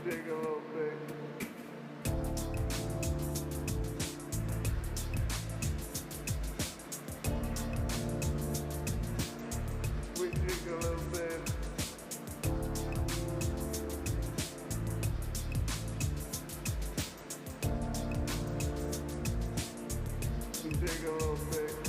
drink a little bit. We drink a little bit. We drink a little bit.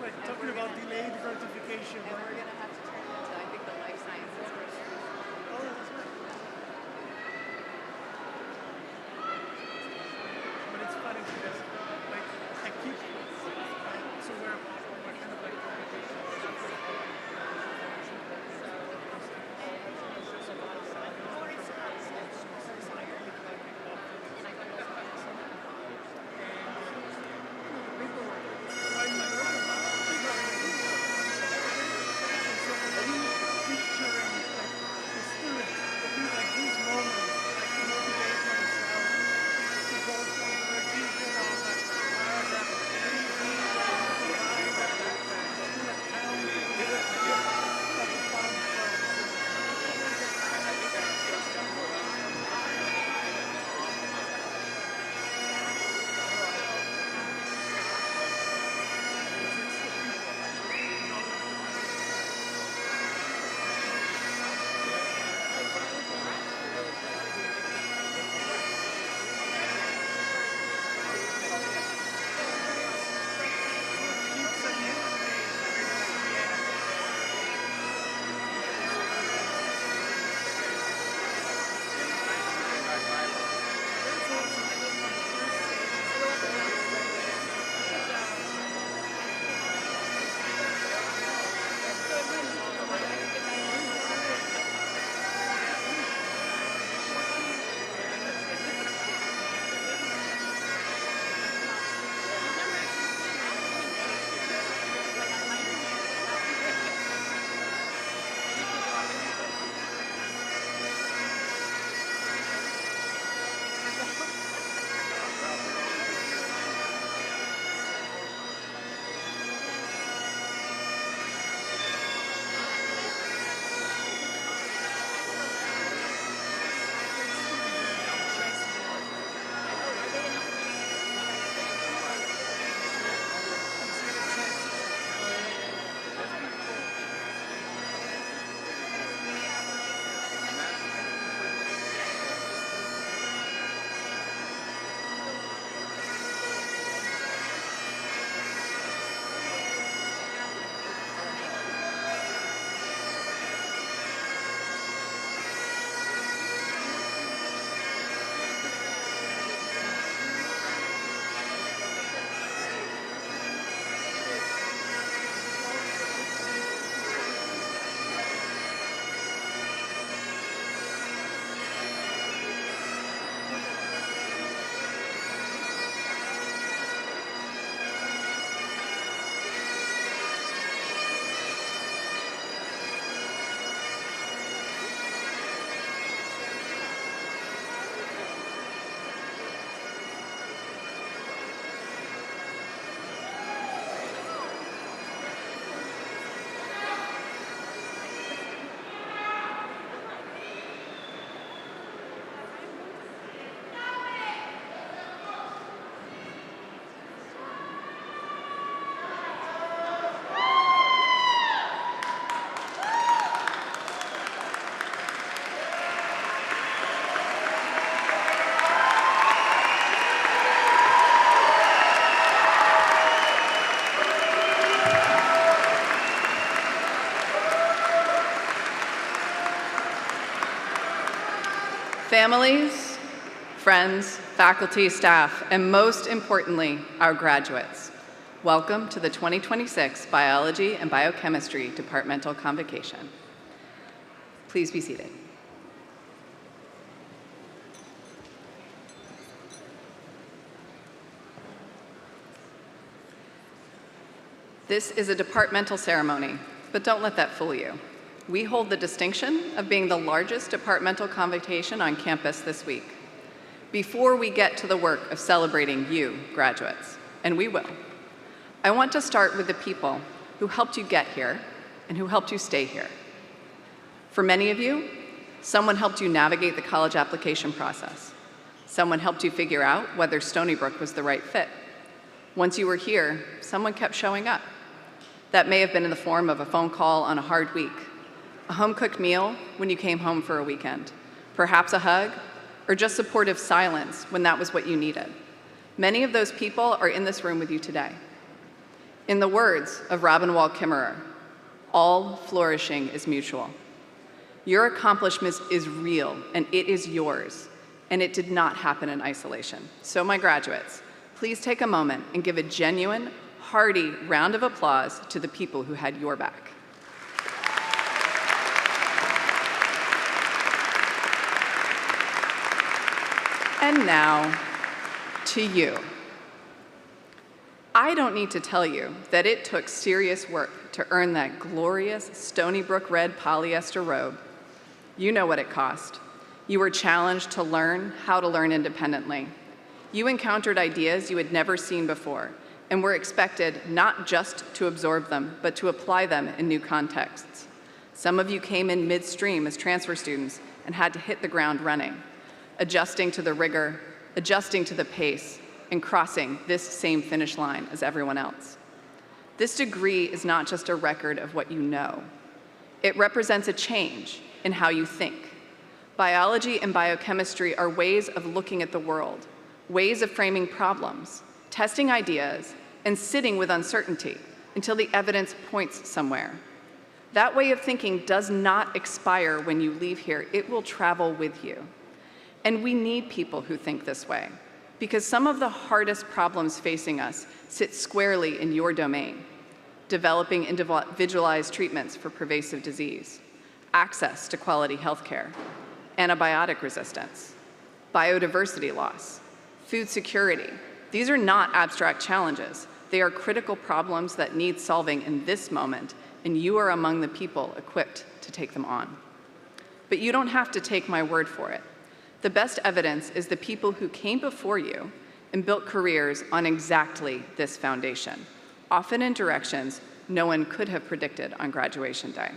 like talking about delayed gratification. And we're going to have to turn into, I think, the life sciences first. Oh, that's right. But it's funny because, like, I keep so we're kind of like Families, friends, faculty, staff, and most importantly, our graduates. Welcome to the 2026 Biology and Biochemistry Departmental Convocation. Please be seated. This is a departmental ceremony, but don't let that fool you. We hold the distinction of being the largest departmental convocation on campus this week. Before we get to the work of celebrating you, graduates, and we will, I want to start with the people who helped you get here and who helped you stay here. For many of you, someone helped you navigate the college application process. Someone helped you figure out whether Stony Brook was the right fit. Once you were here, someone kept showing up. That may have been in the form of a phone call on a hard week, a home-cooked meal when you came home for a weekend, perhaps a hug, or just supportive silence when that was what you needed. Many of those people are in this room with you today. In the words of Robin Wall Kimmerer, all flourishing is mutual. Your accomplishment is real, and it is yours, and it did not happen in isolation. So my graduates, please take a moment and give a genuine, hearty round of applause to the people who had your back. And now, to you. I don't need to tell you that it took serious work to earn that glorious Stony Brook red polyester robe. You know what it cost. You were challenged to learn how to learn independently. You encountered ideas you had never seen before and were expected not just to absorb them, but to apply them in new contexts. Some of you came in midstream as transfer students and had to hit the ground running, adjusting to the rigor, adjusting to the pace, and crossing this same finish line as everyone else. This degree is not just a record of what you know. It represents a change in how you think. Biology and biochemistry are ways of looking at the world, ways of framing problems, testing ideas, and sitting with uncertainty until the evidence points somewhere. That way of thinking does not expire when you leave here. It will travel with you. And we need people who think this way, because some of the hardest problems facing us sit squarely in your domain: developing individualized treatments for pervasive disease, access to quality healthcare, antibiotic resistance, biodiversity loss, food security. These are not abstract challenges. They are critical problems that need solving in this moment, and you are among the people equipped to take them on. But you don't have to take my word for it. The best evidence is the people who came before you and built careers on exactly this foundation, often in directions no one could have predicted on graduation day.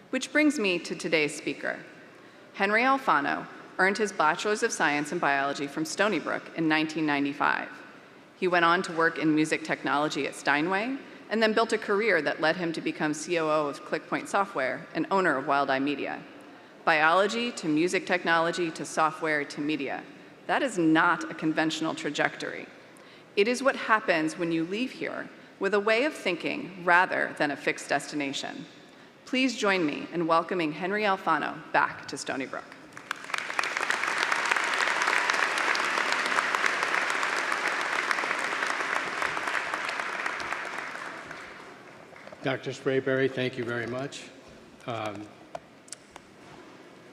Which brings me to today's speaker. Henry Alfano earned his Bachelor's of Science in Biology from Stony Brook in 1995. He went on to work in music technology at Steinway and then built a career that led him to become COO of ClickPoint Software and owner of Wild Eye Media. Biology to music technology to software to media. That is not a conventional trajectory. It is what happens when you leave here with a way of thinking rather than a fixed destination. Please join me in welcoming Henry Alfano back to Stony Brook. Dr. Sprayberry, thank you very much.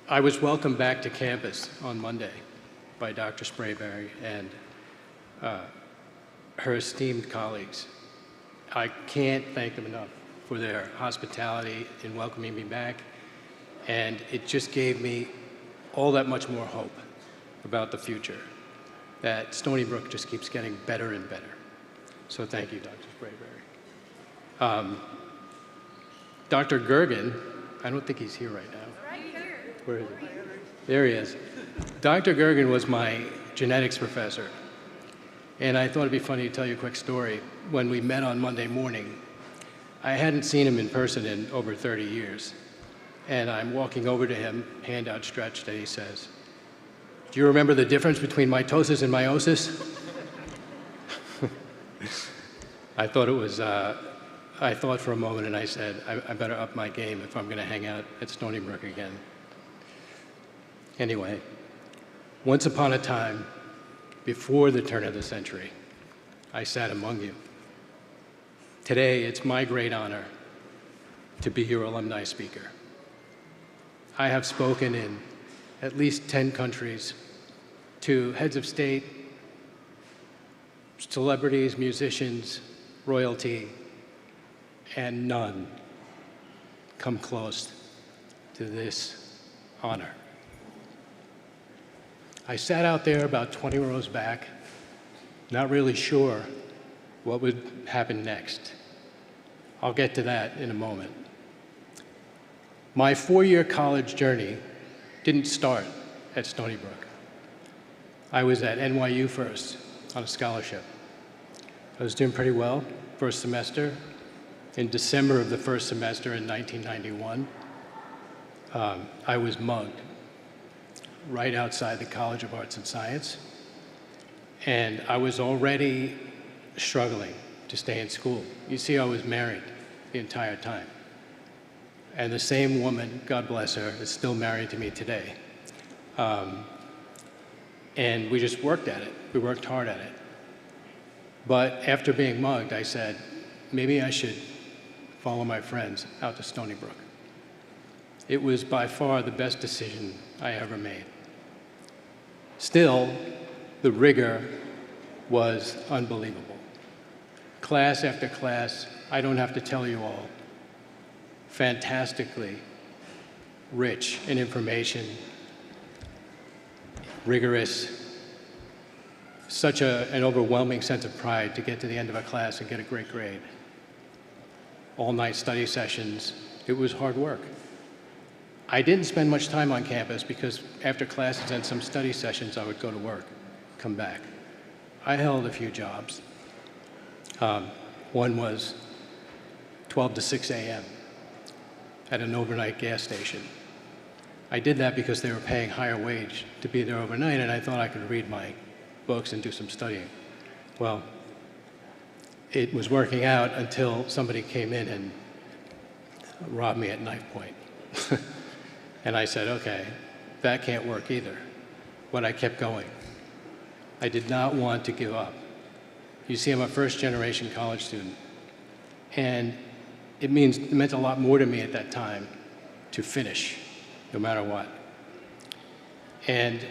I was welcomed back to campus on Monday by Dr. Sprayberry and her esteemed colleagues. I can't thank them enough for their hospitality in welcoming me back, and it just gave me all that much more hope about the future, that Stony Brook just keeps getting better and better. So thank you, Dr. Sprayberry. Dr. Gergen, I don't think he's here right now. Where is he? There he is. Dr. Gergen was my genetics professor, and I thought it'd be funny to tell you a quick story. When we met on Monday morning, I hadn't seen him in person in over 30 years, and I'm walking over to him, hand outstretched, and he says, "Do you remember the difference between mitosis and meiosis?" I thought for a moment, and I said, I better up my game if I'm going to hang out at Stony Brook again. Anyway, once upon a time, before the turn of the century, I sat among you. Today, it's my great honor to be your alumni speaker. I have spoken in at least 10 countries to heads of state, celebrities, musicians, royalty, and none come close to this honor. I sat out there about 20 rows back, not really sure what would happen next. I'll get to that in a moment. My 4-year college journey didn't start at Stony Brook. I was at NYU first on a scholarship. I was doing pretty well first semester. In December of the first semester in 1991, I was mugged right outside the College of Arts and Science, and I was already struggling to stay in school. You see, I was married the entire time. And the same woman, God bless her, is still married to me today. And we just worked at it. We worked hard at it. But after being mugged, I said, maybe I should follow my friends out to Stony Brook. It was by far the best decision I ever made. Still, the rigor was unbelievable. Class after class, I don't have to tell you all, fantastically rich in information, rigorous, such an overwhelming sense of pride to get to the end of a class and get a great grade. All-night study sessions, it was hard work. I didn't spend much time on campus because after classes and some study sessions, I would go to work, come back. I held a few jobs. One was 12 to 6 a.m. at an overnight gas station. I did that because they were paying higher wage to be there overnight, and I thought I could read my books and do some studying. Well, it was working out until somebody came in and robbed me at knife point. And I said, okay, that can't work either. But I kept going. I did not want to give up. You see, I'm a first-generation college student, and it meant a lot more to me at that time to finish, no matter what. And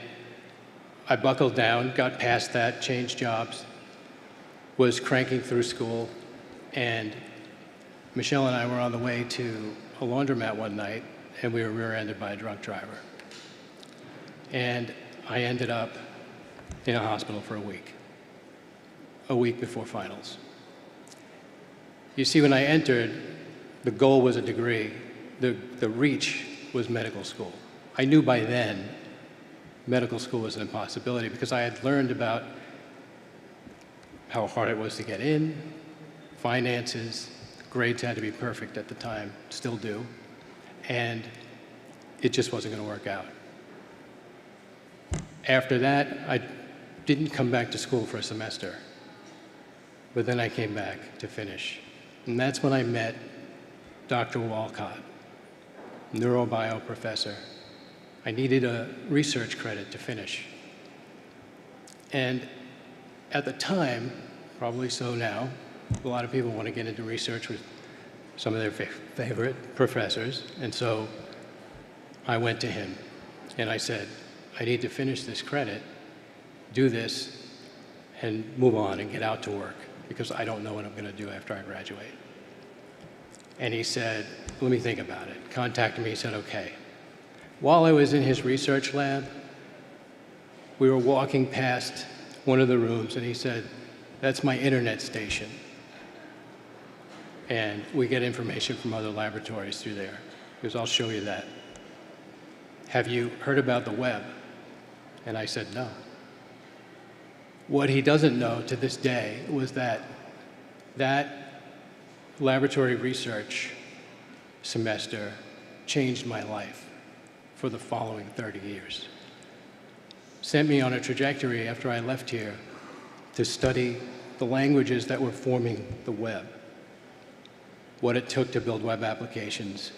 I buckled down, got past that, changed jobs, was cranking through school, and Michelle and I were on the way to a laundromat one night, and we were rear-ended by a drunk driver. And I ended up in a hospital for a week before finals. You see, when I entered, the goal was a degree. The reach was medical school. I knew by then medical school was an impossibility because I had learned about how hard it was to get in, finances, grades had to be perfect at the time, still do, and it just wasn't going to work out. After that, I didn't come back to school for a semester, but then I came back to finish. And that's when I met Dr. Walcott, neurobio professor. I needed a research credit to finish. And at the time, probably so now, a lot of people want to get into research with some of their favorite professors. And so I went to him and I said, I need to finish this credit, do this, and move on and get out to work because I don't know what I'm going to do after I graduate. And he said, let me think about it. Contacted me, he said, okay. While I was in his research lab, we were walking past one of the rooms and he said, that's my internet station. And we get information from other laboratories through there. He goes, I'll show you that. Have you heard about the web? And I said, no. What he doesn't know to this day was that laboratory research semester changed my life for the following 30 years. Sent me on a trajectory after I left here to study the languages that were forming the web, what it took to build web applications.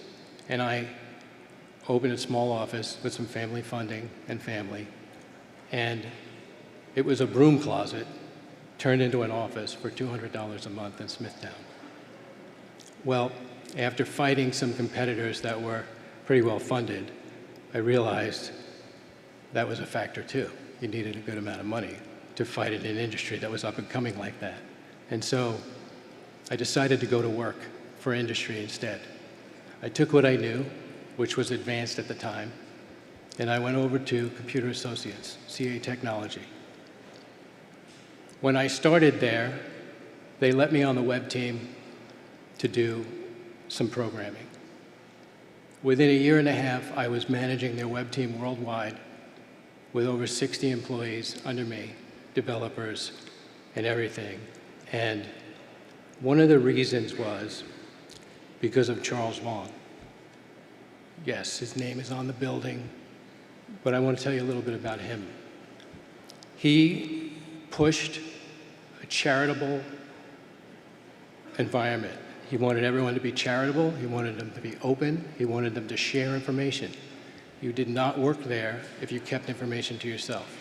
And I opened a small office with some family funding and family. And it was a broom closet turned into an office for $200 a month in Smithtown. Well, after fighting some competitors that were pretty well funded, I realized that was a factor too. You needed a good amount of money to fight in an industry that was up and coming like that. And so I decided to go to work for industry instead. I took what I knew, which was advanced at the time, and I went over to Computer Associates, CA Technology. When I started there, they let me on the web team to do some programming. Within a year and a half, I was managing their web team worldwide with over 60 employees under me, developers and everything. And one of the reasons was because of Charles Wang. Yes, his name is on the building, but I want to tell you a little bit about him. He pushed a charitable environment. He wanted everyone to be charitable. He wanted them to be open. He wanted them to share information. You did not work there if you kept information to yourself.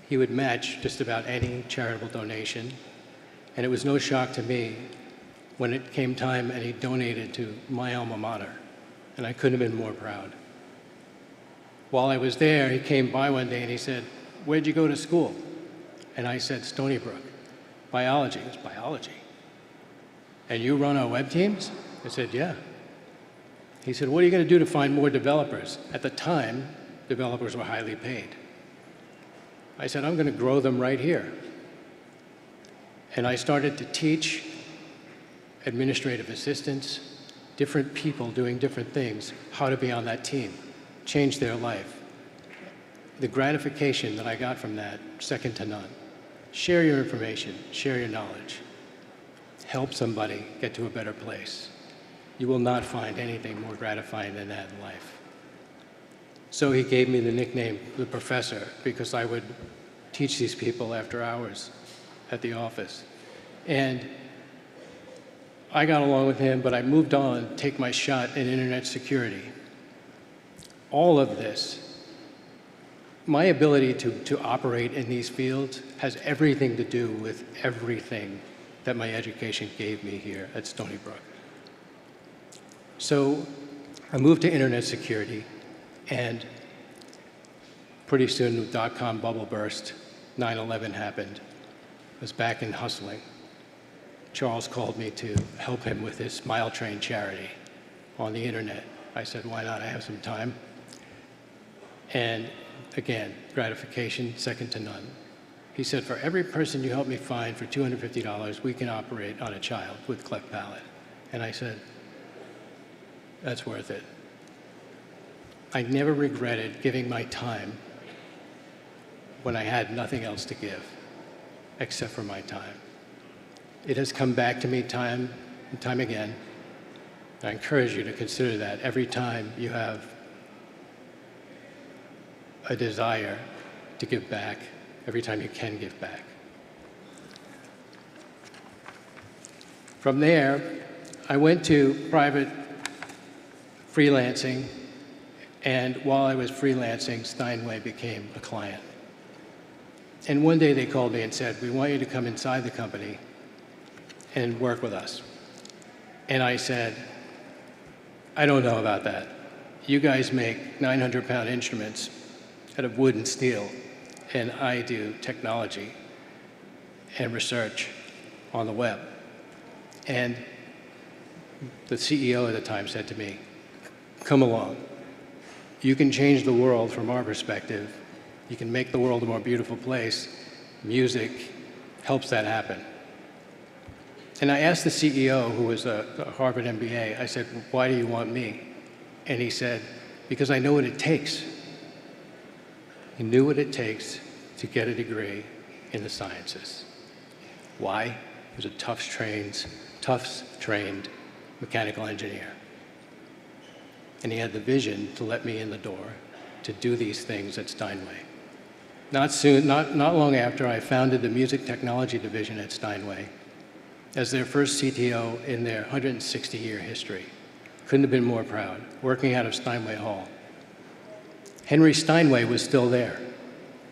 He would match just about any charitable donation, and it was no shock to me when it came time and he donated to my alma mater, and I couldn't have been more proud. While I was there, he came by one day and he said, "Where'd you go to school?" And I said, "Stony Brook." "Biology." It was biology. "And you run our web teams?" I said, "Yeah." He said, "What are you going to do to find more developers?" At the time, developers were highly paid. I said, "I'm going to grow them right here." And I started to teach administrative assistants, different people doing different things, how to be on that team, change their life. The gratification that I got from that, second to none. Share your information, share your knowledge. Help somebody get to a better place. You will not find anything more gratifying than that in life. So he gave me the nickname, the professor, because I would teach these people after hours at the office. And I got along with him, but I moved on to take my shot in internet security. All of this, my ability to operate in these fields has everything to do with everything that my education gave me here at Stony Brook. So I moved to internet security, and pretty soon the dot-com bubble burst, 9/11 happened. I was back in hustling. Charles called me to help him with his Smile Train charity on the internet. I said, "Why not? I have some time." And again, gratification, second to none. He said, "For every person you help me find for $250, we can operate on a child with cleft palate." And I said, "That's worth it." I never regretted giving my time when I had nothing else to give, except for my time. It has come back to me time and time again. I encourage you to consider that every time you have a desire to give back, every time you can give back. From there, I went to private freelancing, and while I was freelancing, Steinway became a client. And one day they called me and said, "We want you to come inside the company and work with us." And I said, "I don't know about that. You guys make 900-pound instruments out of wood and steel, and I do technology and research on the web." And the CEO at the time said to me, "Come along. You can change the world from our perspective. You can make the world a more beautiful place. Music helps that happen." And I asked the CEO, who was a Harvard MBA, I said, "Why do you want me?" And he said, "Because I know what it takes." He knew what it takes to get a degree in the sciences. Why? He was a Tufts-trained mechanical engineer. And he had the vision to let me in the door to do these things at Steinway. Not long after, I founded the music technology division at Steinway as their first CTO in their 160-year history. Couldn't have been more proud, working out of Steinway Hall. Henry Steinway was still there,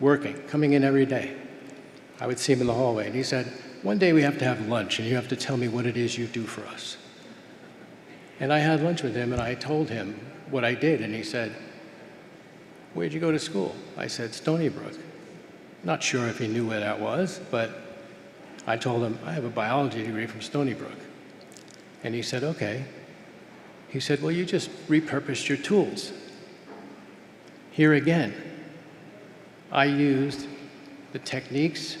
working, coming in every day. I would see him in the hallway, and he said, "One day we have to have lunch, and you have to tell me what it is you do for us." And I had lunch with him, and I told him what I did, and he said, "Where'd you go to school?" I said, "Stony Brook." Not sure if he knew where that was, but I told him, "I have a biology degree from Stony Brook." And he said, "Okay." He said, "Well, you just repurposed your tools." Here again, I used the techniques,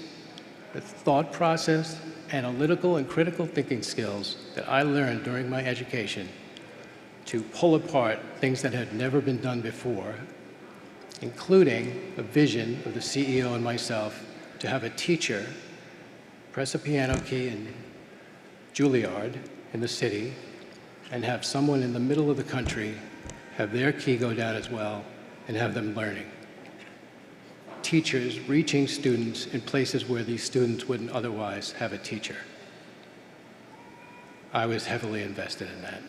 the thought process, analytical and critical thinking skills that I learned during my education to pull apart things that had never been done before, including a vision of the CEO and myself to have a teacher press a piano key in Juilliard in the city and have someone in the middle of the country have their key go down as well and have them learning. Teachers reaching students in places where these students wouldn't otherwise have a teacher. I was heavily invested in that.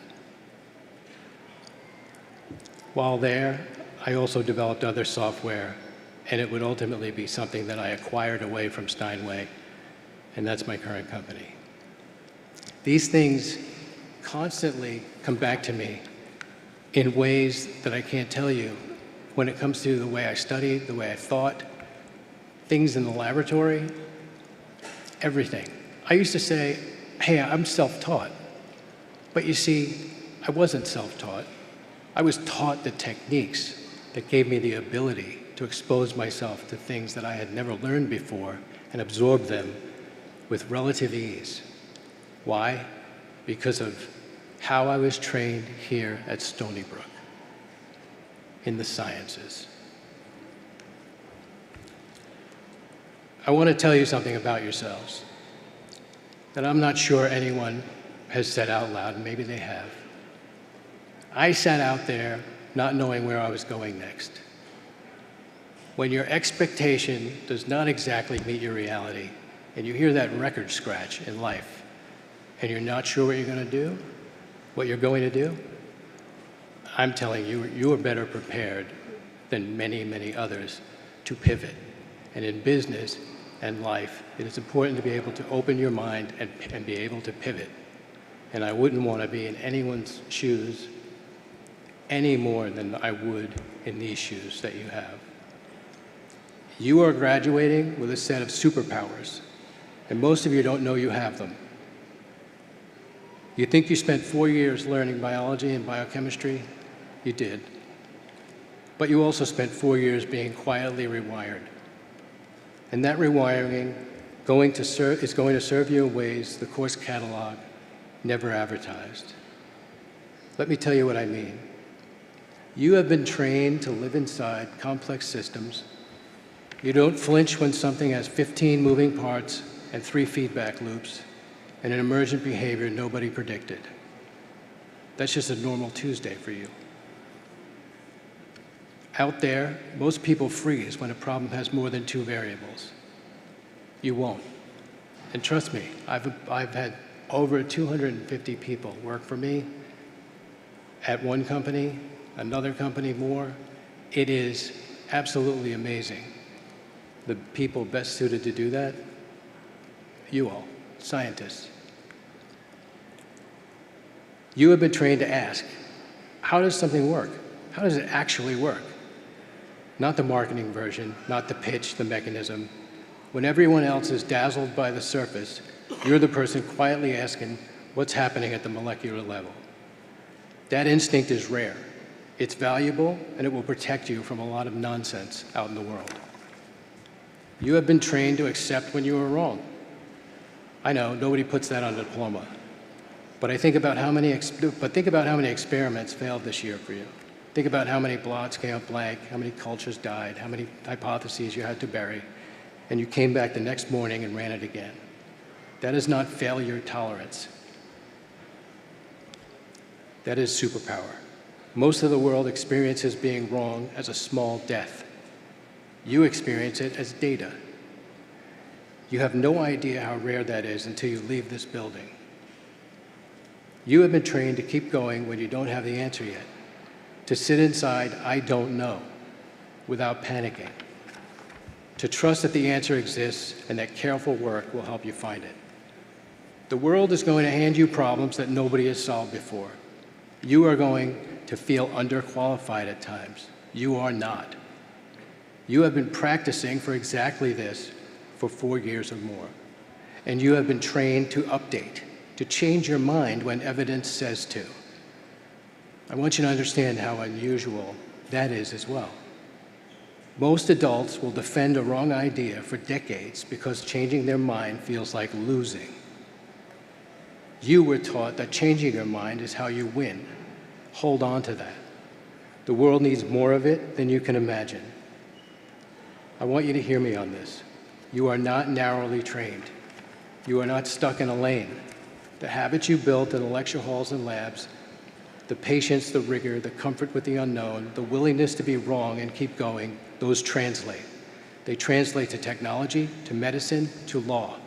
While there, I also developed other software, and it would ultimately be something that I acquired away from Steinway, and that's my current company. These things constantly come back to me in ways that I can't tell you when it comes to the way I studied, the way I thought, things in the laboratory, everything. I used to say, hey, I'm self-taught. But you see, I wasn't self-taught. I was taught the techniques that gave me the ability to expose myself to things that I had never learned before and absorb them with relative ease. Why? Because of how I was trained here at Stony Brook in the sciences. I want to tell you something about yourselves that I'm not sure anyone has said out loud, and maybe they have. I sat out there not knowing where I was going next. When your expectation does not exactly meet your reality, and you hear that record scratch in life, and you're not sure what you're going to do, what you're going to do, I'm telling you, you are better prepared than many, many others to pivot. And in business and life, it is important to be able to open your mind and be able to pivot. And I wouldn't want to be in anyone's shoes any more than I would in these shoes that you have. You are graduating with a set of superpowers, and most of you don't know you have them. You think you spent 4 years learning biology and biochemistry? You did. But you also spent 4 years being quietly rewired. And that rewiring is going to serve you in ways the course catalog never advertised. Let me tell you what I mean. You have been trained to live inside complex systems. You don't flinch when something has 15 moving parts and 3 feedback loops and an emergent behavior nobody predicted. That's just a normal Tuesday for you. Out there, most people freeze when a problem has more than 2 variables. You won't. And trust me, I've had over 250 people work for me at one company, another company more. It is absolutely amazing. The people best suited to do that, you all, scientists. You have been trained to ask, how does something work? How does it actually work? Not the marketing version, not the pitch, the mechanism. When everyone else is dazzled by the surface, you're the person quietly asking what's happening at the molecular level. That instinct is rare. It's valuable, and it will protect you from a lot of nonsense out in the world. You have been trained to accept when you are wrong. I know, nobody puts that on a diploma. But think about how many experiments failed this year for you. Think about how many blots came up blank, how many cultures died, how many hypotheses you had to bury, and you came back the next morning and ran it again. That is not failure tolerance. That is superpower. Most of the world experiences being wrong as a small death. You experience it as data. You have no idea how rare that is until you leave this building. You have been trained to keep going when you don't have the answer yet, to sit inside, I don't know, without panicking, to trust that the answer exists and that careful work will help you find it. The world is going to hand you problems that nobody has solved before. You are going to feel underqualified at times. You are not. You have been practicing for exactly this for 4 years or more. And you have been trained to update, to change your mind when evidence says to. I want you to understand how unusual that is as well. Most adults will defend a wrong idea for decades because changing their mind feels like losing. You were taught that changing your mind is how you win. Hold on to that. The world needs more of it than you can imagine. I want you to hear me on this. You are not narrowly trained. You are not stuck in a lane. The habits you built in the lecture halls and labs, the patience, the rigor, the comfort with the unknown, the willingness to be wrong and keep going, those translate. They translate to technology, to medicine, to law.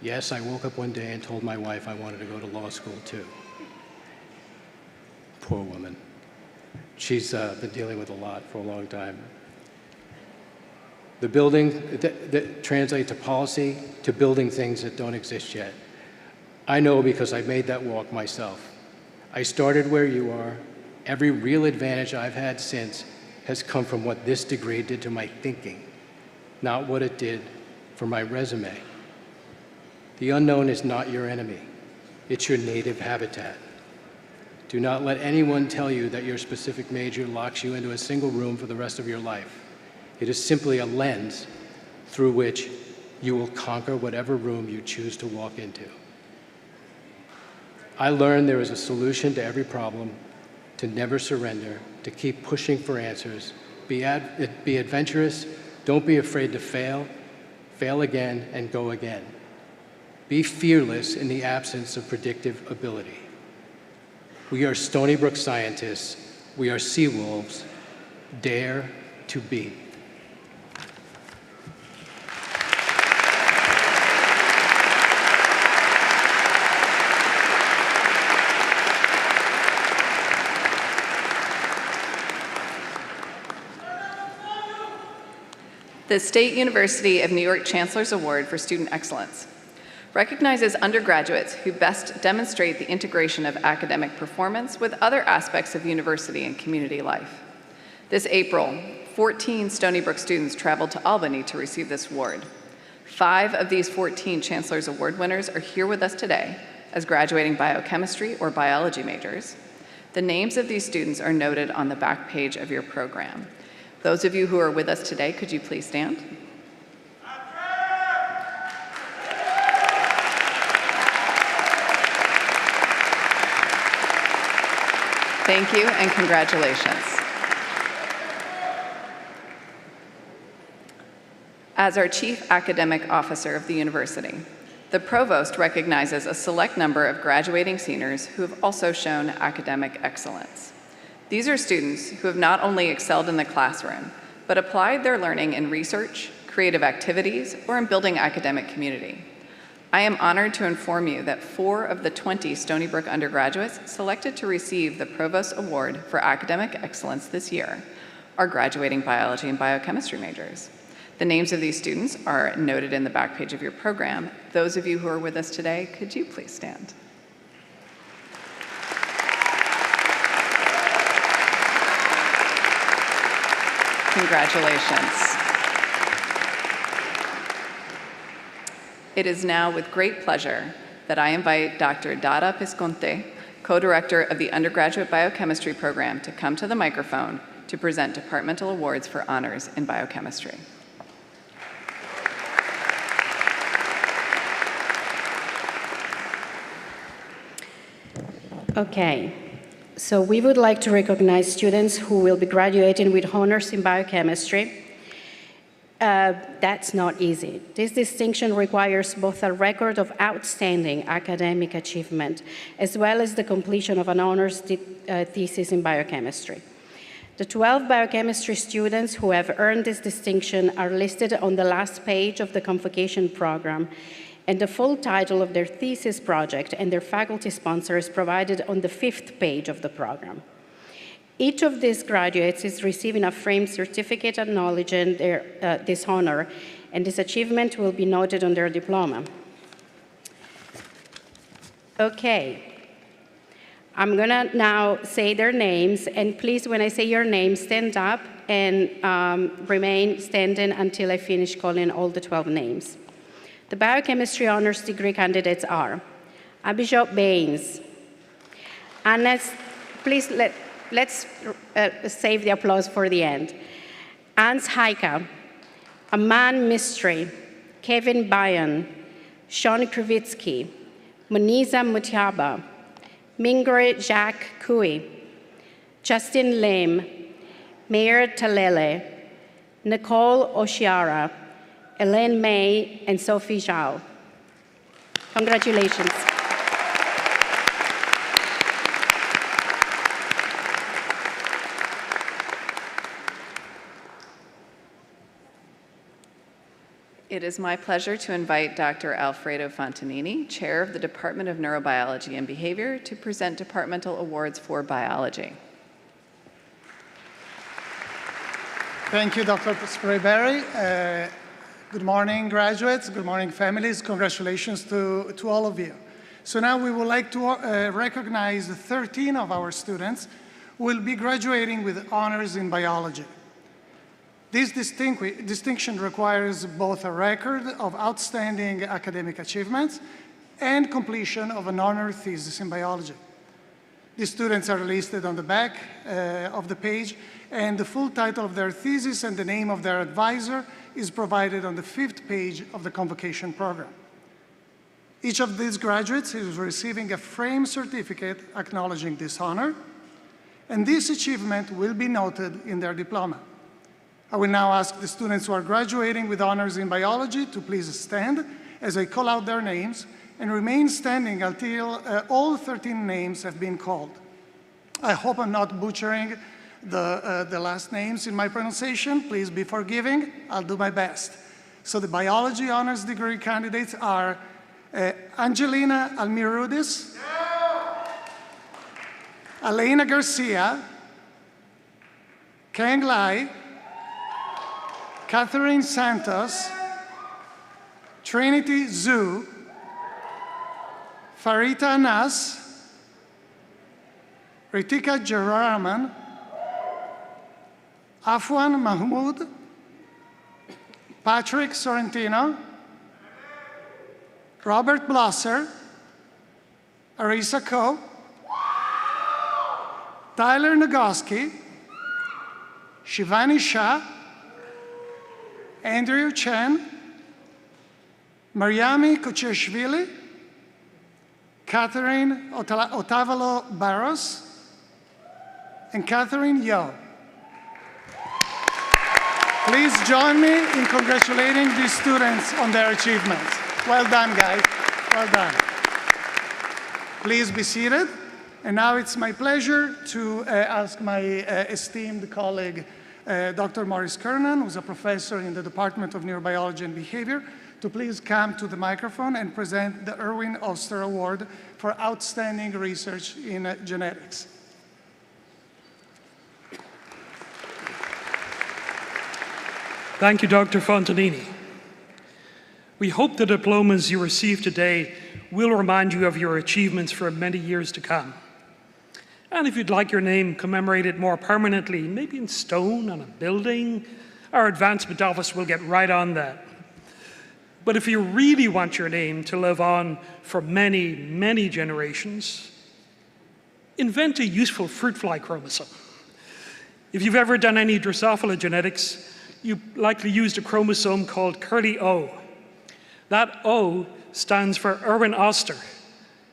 Yes, I woke up one day and told my wife I wanted to go to law school too. Poor woman. She's been dealing with a lot for a long time. The building, that translate to policy, to building things that don't exist yet. I know because I made that walk myself. I started where you are. Every real advantage I've had since has come from what this degree did to my thinking, not what it did for my resume. The unknown is not your enemy. It's your native habitat. Do not let anyone tell you that your specific major locks you into a single room for the rest of your life. It is simply a lens through which you will conquer whatever room you choose to walk into. I learned there is a solution to every problem, to never surrender, to keep pushing for answers, be adventurous, don't be afraid to fail, fail again, and go again. Be fearless in the absence of predictive ability. We are Stony Brook scientists. We are sea wolves. Dare to be. The State University of New York Chancellor's Award for Student Excellence recognizes undergraduates who best demonstrate the integration of academic performance with other aspects of university and community life. This April, 14 Stony Brook students traveled to Albany to receive this award. 5 of these 14 Chancellor's Award winners are here with us today as graduating biochemistry or biology majors. The names of these students are noted on the back page of your program. Those of you who are with us today, could you please stand? Thank you and congratulations. As our Chief Academic Officer of the university, the Provost recognizes a select number of graduating seniors who have also shown academic excellence. These are students who have not only excelled in the classroom, but applied their learning in research, creative activities, or in building academic community. I am honored to inform you that 4 of the 20 Stony Brook undergraduates selected to receive the Provost Award for Academic Excellence this year are graduating biology and biochemistry majors. The names of these students are noted in the back page of your program. Those of you who are with us today, could you please stand? Congratulations. It is now with great pleasure that I invite Dr. Dara Pisconte, co-director of the undergraduate biochemistry program, to come to the microphone to present departmental awards for honors in biochemistry. Okay, so we would like to recognize students who will be graduating with honors in biochemistry. That's not easy. This distinction requires both a record of outstanding academic achievement as well as the completion of an honors thesis in biochemistry. The 12 biochemistry students who have earned this distinction are listed on the last page of the Convocation program, and the full title of their thesis project and their faculty sponsor is provided on the 5th page of the program. Each of these graduates is receiving a framed certificate acknowledging this honor, and this achievement will be noted on their diploma. Okay, I'm gonna now say their names, and please, when I say your name, stand up and remain standing until I finish calling all the 12 names. The biochemistry honors degree candidates are Abhijot Baines, Annes, please let's save the applause for the end. Ans Haika, Aman Mistry, Kevin Bayan, Sean Kravitsky, Moniza Mutiaba, Mingre Jacques Kui, Justin Lim, Mayor Talele, Nicole Oshiara, Elaine May, and Sophie Zhao. Congratulations. It is my pleasure to invite Dr. Alfredo Fontanini, Chair of the Department of Neurobiology and Behavior, to present departmental awards for biology. Thank you, Dr. Sprayberry. Good morning, graduates. Good morning, families. Congratulations to all of you. So now we would like to recognize 13 of our students who will be graduating with honors in biology. This distinction requires both a record of outstanding academic achievements and completion of an honor thesis in biology. The students are listed on the back of the page, and the full title of their thesis and the name of their advisor is provided on the 5th page of the Convocation program. Each of these graduates is receiving a framed certificate acknowledging this honor, and this achievement will be noted in their diploma. I will now ask the students who are graduating with honors in biology to please stand as I call out their names and remain standing until all 13 names have been called. I hope I'm not butchering the last names in my pronunciation. Please be forgiving. I'll do my best. So the biology honors degree candidates are Angelina Almirudis, Elena Garcia, Kang Lai, Catherine Santos, Trinity Zhu, Farita Anas, Ritika Jaraman, Afwan Mahmoud, Patrick Sorrentino, Robert Blosser, Arisa Ko, Tyler Nagoski, Shivani Shah, Andrew Chen, Mariami Kocheshvili, Catherine Otavalo Barros, and Catherine Yo. Please join me in congratulating these students on their achievements. Well done, guys. Well done. Please be seated. And now it's my pleasure to ask my esteemed colleague, Dr. Maurice Kernan, who's a professor in the Department of Neurobiology and Behavior, to please come to the microphone and present the Erwin Oster Award for Outstanding Research in Genetics. Thank you, Dr. Fontanini. We hope the diplomas you receive today will remind you of your achievements for many years to come. And if you'd like your name commemorated more permanently, maybe in stone on a building, our advancement office will get right on that. But if you really want your name to live on for many, many generations, invent a useful fruit fly chromosome. If you've ever done any Drosophila genetics, you likely used a chromosome called curly O. That O stands for Erwin Oster,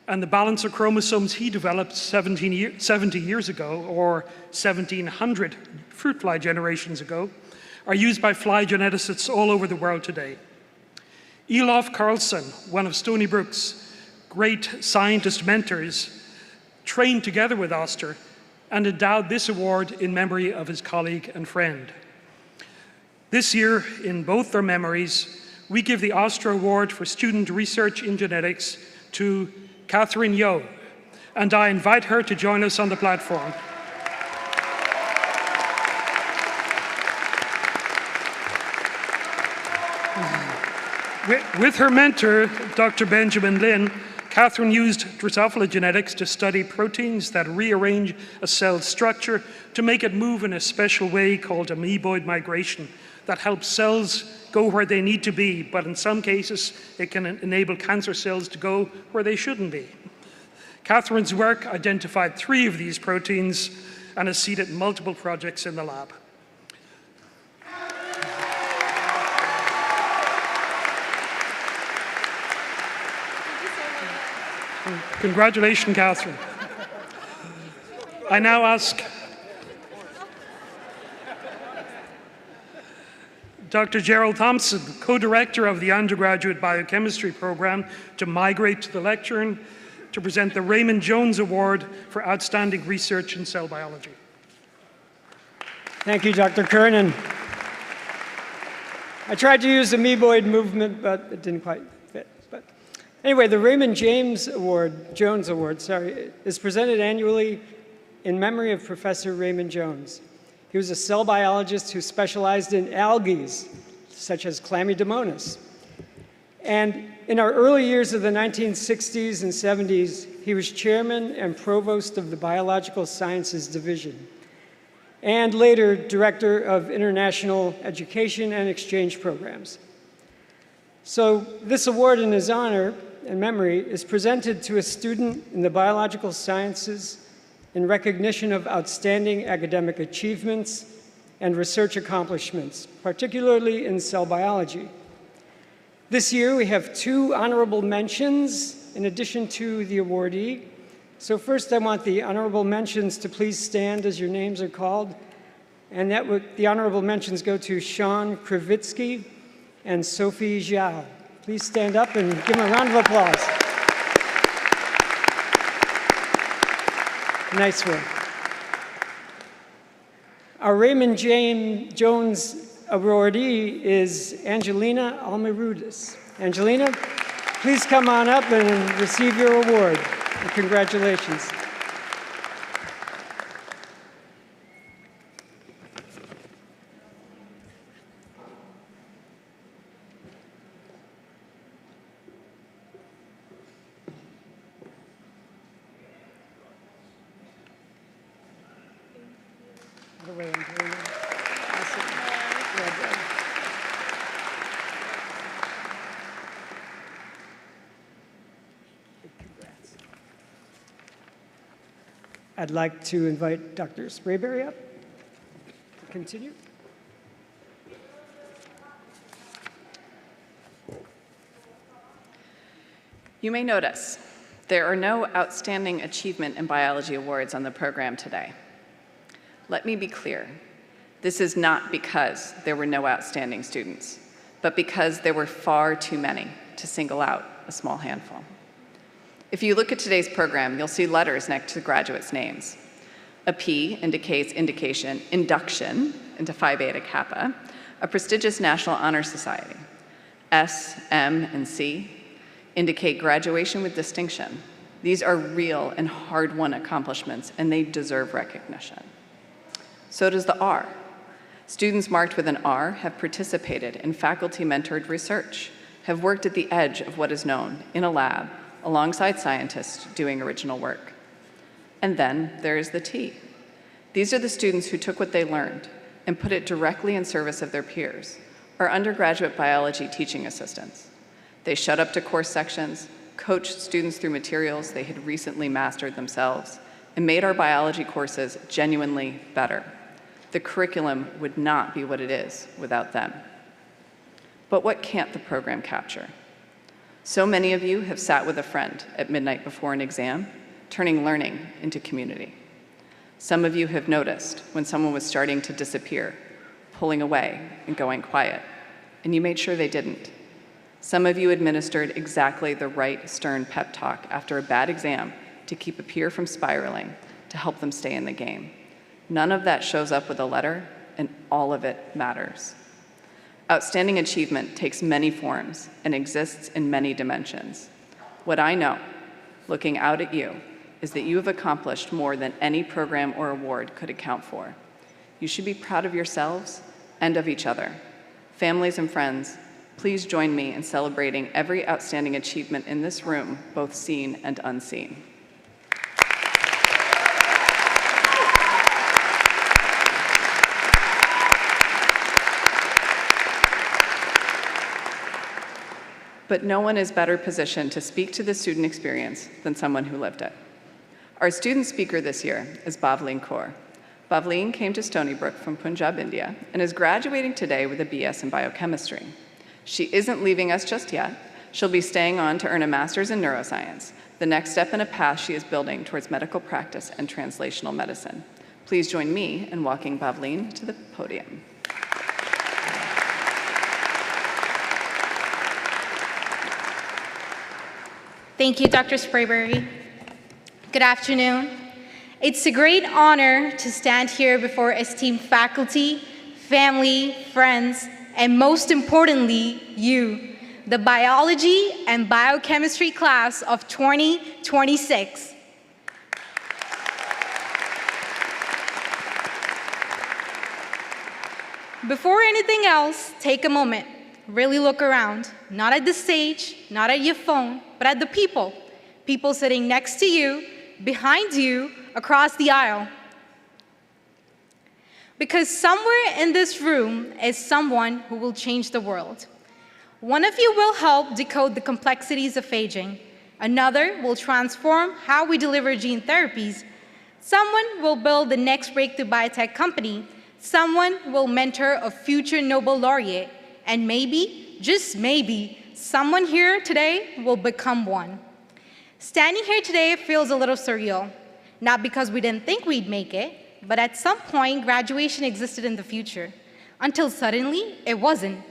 and the balance of chromosomes he developed 70 years ago, or 1,700 fruit fly generations ago, are used by fly geneticists all over the world today. Elof Carlson, one of Stony Brook's great scientist mentors, trained together with Oster and endowed this award in memory of his colleague and friend. This year, in both their memories, we give the Oster Award for Student Research in Genetics to Catherine Yo, and I invite her to join us on the platform. With her mentor, Dr. Benjamin Lin, Catherine used Drosophila genetics to study proteins that rearrange a cell's structure to make it move in a special way called amoeboid migration that helps cells go where they need to be, but in some cases, it can enable cancer cells to go where they shouldn't be. Catherine's work identified 3 of these proteins and has seeded multiple projects in the lab. Congratulations, Catherine. I now ask Dr. Gerald Thompson, co-director of the undergraduate biochemistry program, to migrate to the lectern to present the Raymond Jones Award for Outstanding Research in Cell Biology. Thank you, Dr. Kernan. I tried to use the amoeboid movement, but it didn't quite fit. But anyway, the Raymond Jones Award, is presented annually in memory of Professor Raymond Jones. He was a cell biologist who specialized in algae, such as Chlamydomonas. And in our early years of the 1960s and 70s, he was chairman and provost of the Biological Sciences Division, and later director of international education and exchange programs. So this award in his honor and memory is presented to a student in the biological sciences in recognition of outstanding academic achievements and research accomplishments, particularly in cell biology. This year we have 2 honorable mentions in addition to the awardee. So first I want the honorable mentions to please stand as your names are called. And the honorable mentions go to Sean Kravitsky and Sophie Zhao. Please stand up and give them a round of applause. Nice work. Our Raymond Jones awardee is Angelina Almerudis. Angelina, please come on up and receive your award. And congratulations. I'd like to invite Dr. Sprayberry up to continue. You may notice there are no Outstanding Achievement in Biology awards on the program today. Let me be clear. This is not because there were no outstanding students, but because there were far too many to single out a small handful. If you look at today's program, you'll see letters next to the graduates' names. A P indicates induction into Phi Beta Kappa, a prestigious National Honor Society. S, M, and C indicate graduation with distinction. These are real and hard-won accomplishments, and they deserve recognition. So does the R. Students marked with an R have participated in faculty-mentored research, have worked at the edge of what is known in a lab, alongside scientists doing original work. And then there is the T. These are the students who took what they learned and put it directly in service of their peers, our undergraduate biology teaching assistants. They showed up to course sections, coached students through materials they had recently mastered themselves, and made our biology courses genuinely better. The curriculum would not be what it is without them. But what can't the program capture? So many of you have sat with a friend at midnight before an exam, turning learning into community. Some of you have noticed when someone was starting to disappear, pulling away and going quiet, and you made sure they didn't. Some of you administered exactly the right stern pep talk after a bad exam to keep a peer from spiraling, to help them stay in the game. None of that shows up with a letter, and all of it matters. Outstanding achievement takes many forms and exists in many dimensions. What I know, looking out at you, is that you have accomplished more than any program or award could account for. You should be proud of yourselves and of each other. Families and friends, please join me in celebrating every outstanding achievement in this room, both seen and unseen. But no one is better positioned to speak to the student experience than someone who lived it. Our student speaker this year is Bhavleen Kaur. Bhavleen came to Stony Brook from Punjab, India, and is graduating today with a BS in biochemistry. She isn't leaving us just yet. She'll be staying on to earn a master's in neuroscience, the next step in a path she is building towards medical practice and translational medicine. Please join me in walking Bhavleen to the podium. Thank you, Dr. Sprayberry. Good afternoon. It's a great honor to stand here before esteemed faculty, family, friends, and most importantly, you, the biology and biochemistry class of 2026. Before anything else, take a moment. Really look around, not at the stage, not at your phone, but at the people. People sitting next to you, behind you, across the aisle. Because somewhere in this room is someone who will change the world. One of you will help decode the complexities of aging. Another will transform how we deliver gene therapies. Someone will build the next breakthrough biotech company. Someone will mentor a future Nobel laureate. And maybe, just maybe, someone here today will become one. Standing here today feels a little surreal. Not because we didn't think we'd make it, but at some point, graduation existed in the future. Until suddenly, it wasn't.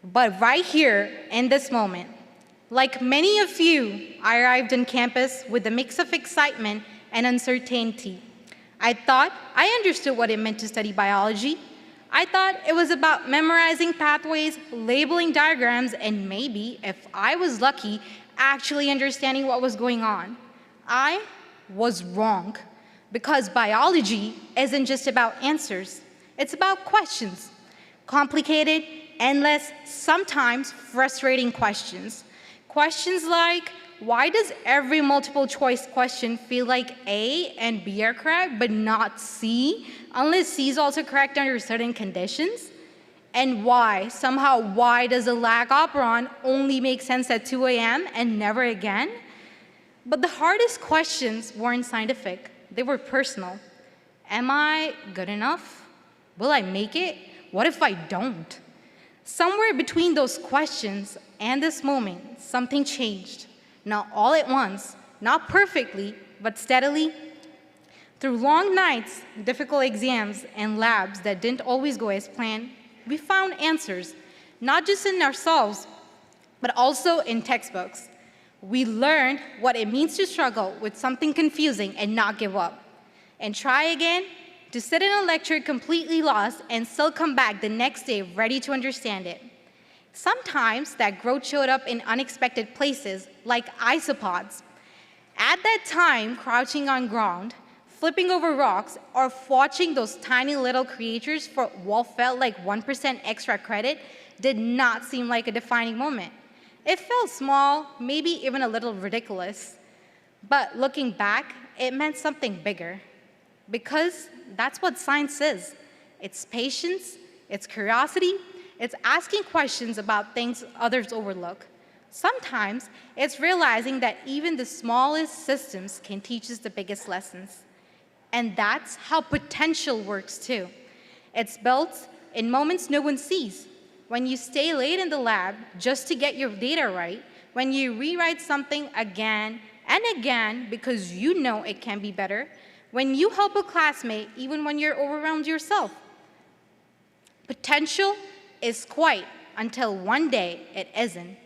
But right here, in this moment, like many of you, I arrived on campus with a mix of excitement and uncertainty. I thought I understood what it meant to study biology. I thought it was about memorizing pathways, labeling diagrams, and maybe, if I was lucky, actually understanding what was going on. I was wrong, because biology isn't just about answers. It's about questions. Complicated, endless, sometimes frustrating questions. Questions like, why does every multiple choice question feel like A and B are correct, but not C, unless C is also correct under certain conditions? And why, somehow, why does a lag operon only make sense at 2 a.m. and never again? But the hardest questions weren't scientific, they were personal. Am I good enough? Will I make it? What if I don't? Somewhere between those questions and this moment, something changed. Not all at once, not perfectly, but steadily. Through long nights, difficult exams, and labs that didn't always go as planned, we found answers, not just in ourselves, but also in textbooks. We learned what it means to struggle with something confusing and not give up. And try again, to sit in a lecture completely lost and still come back the next day ready to understand it. Sometimes that growth showed up in unexpected places, like isopods. At that time, crouching on ground, flipping over rocks, or watching those tiny little creatures for what felt like 1% extra credit did not seem like a defining moment. It felt small, maybe even a little ridiculous. But looking back, it meant something bigger. Because that's what science is. It's patience, it's curiosity, it's asking questions about things others overlook. Sometimes it's realizing that even the smallest systems can teach us the biggest lessons. And that's how potential works too. It's built in moments no one sees. When you stay late in the lab just to get your data right, when you rewrite something again and again because you know it can be better, when you help a classmate even when you're overwhelmed yourself. Potential is quiet until one day it isn't.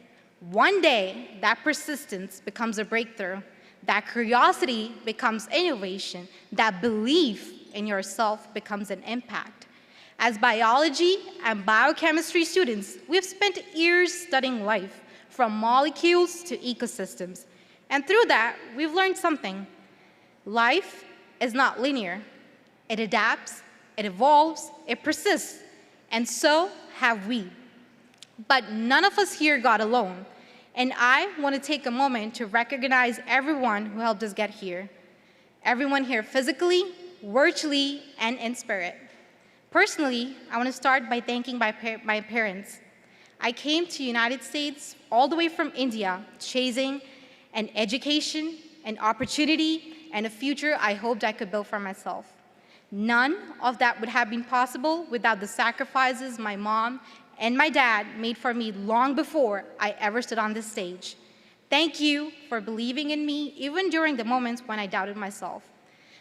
One day that persistence becomes a breakthrough, that curiosity becomes innovation, that belief in yourself becomes an impact. As biology and biochemistry students, we've spent years studying life, from molecules to ecosystems. And through that, we've learned something. Life is not linear. It adapts, it evolves, it persists, and so have we. But none of us here got alone. And I want to take a moment to recognize everyone who helped us get here. Everyone here physically, virtually, and in spirit. Personally, I want to start by thanking my parents. I came to the United States all the way from India, chasing an education, an opportunity, and a future I hoped I could build for myself. None of that would have been possible without the sacrifices my mom and my dad made for me long before I ever stood on this stage. Thank you for believing in me, even during the moments when I doubted myself.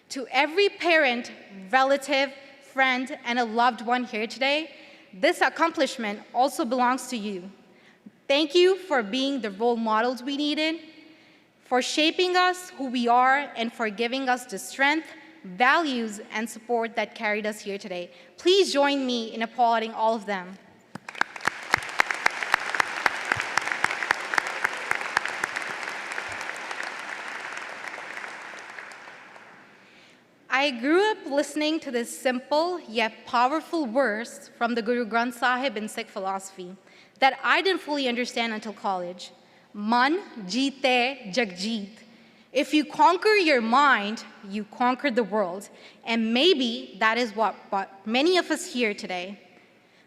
To every parent, relative, friend, and a loved one here today, this accomplishment also belongs to you. Thank you for being the role models we needed, for shaping us who we are, and for giving us the strength, values, and support that carried us here today. Please join me in applauding all of them. I grew up listening to this simple yet powerful verse from the Guru Granth Sahib in Sikh philosophy that I didn't fully understand until college. Man jeete jagjeet. If you conquer your mind, you conquer the world. And maybe that is what brought many of us here today.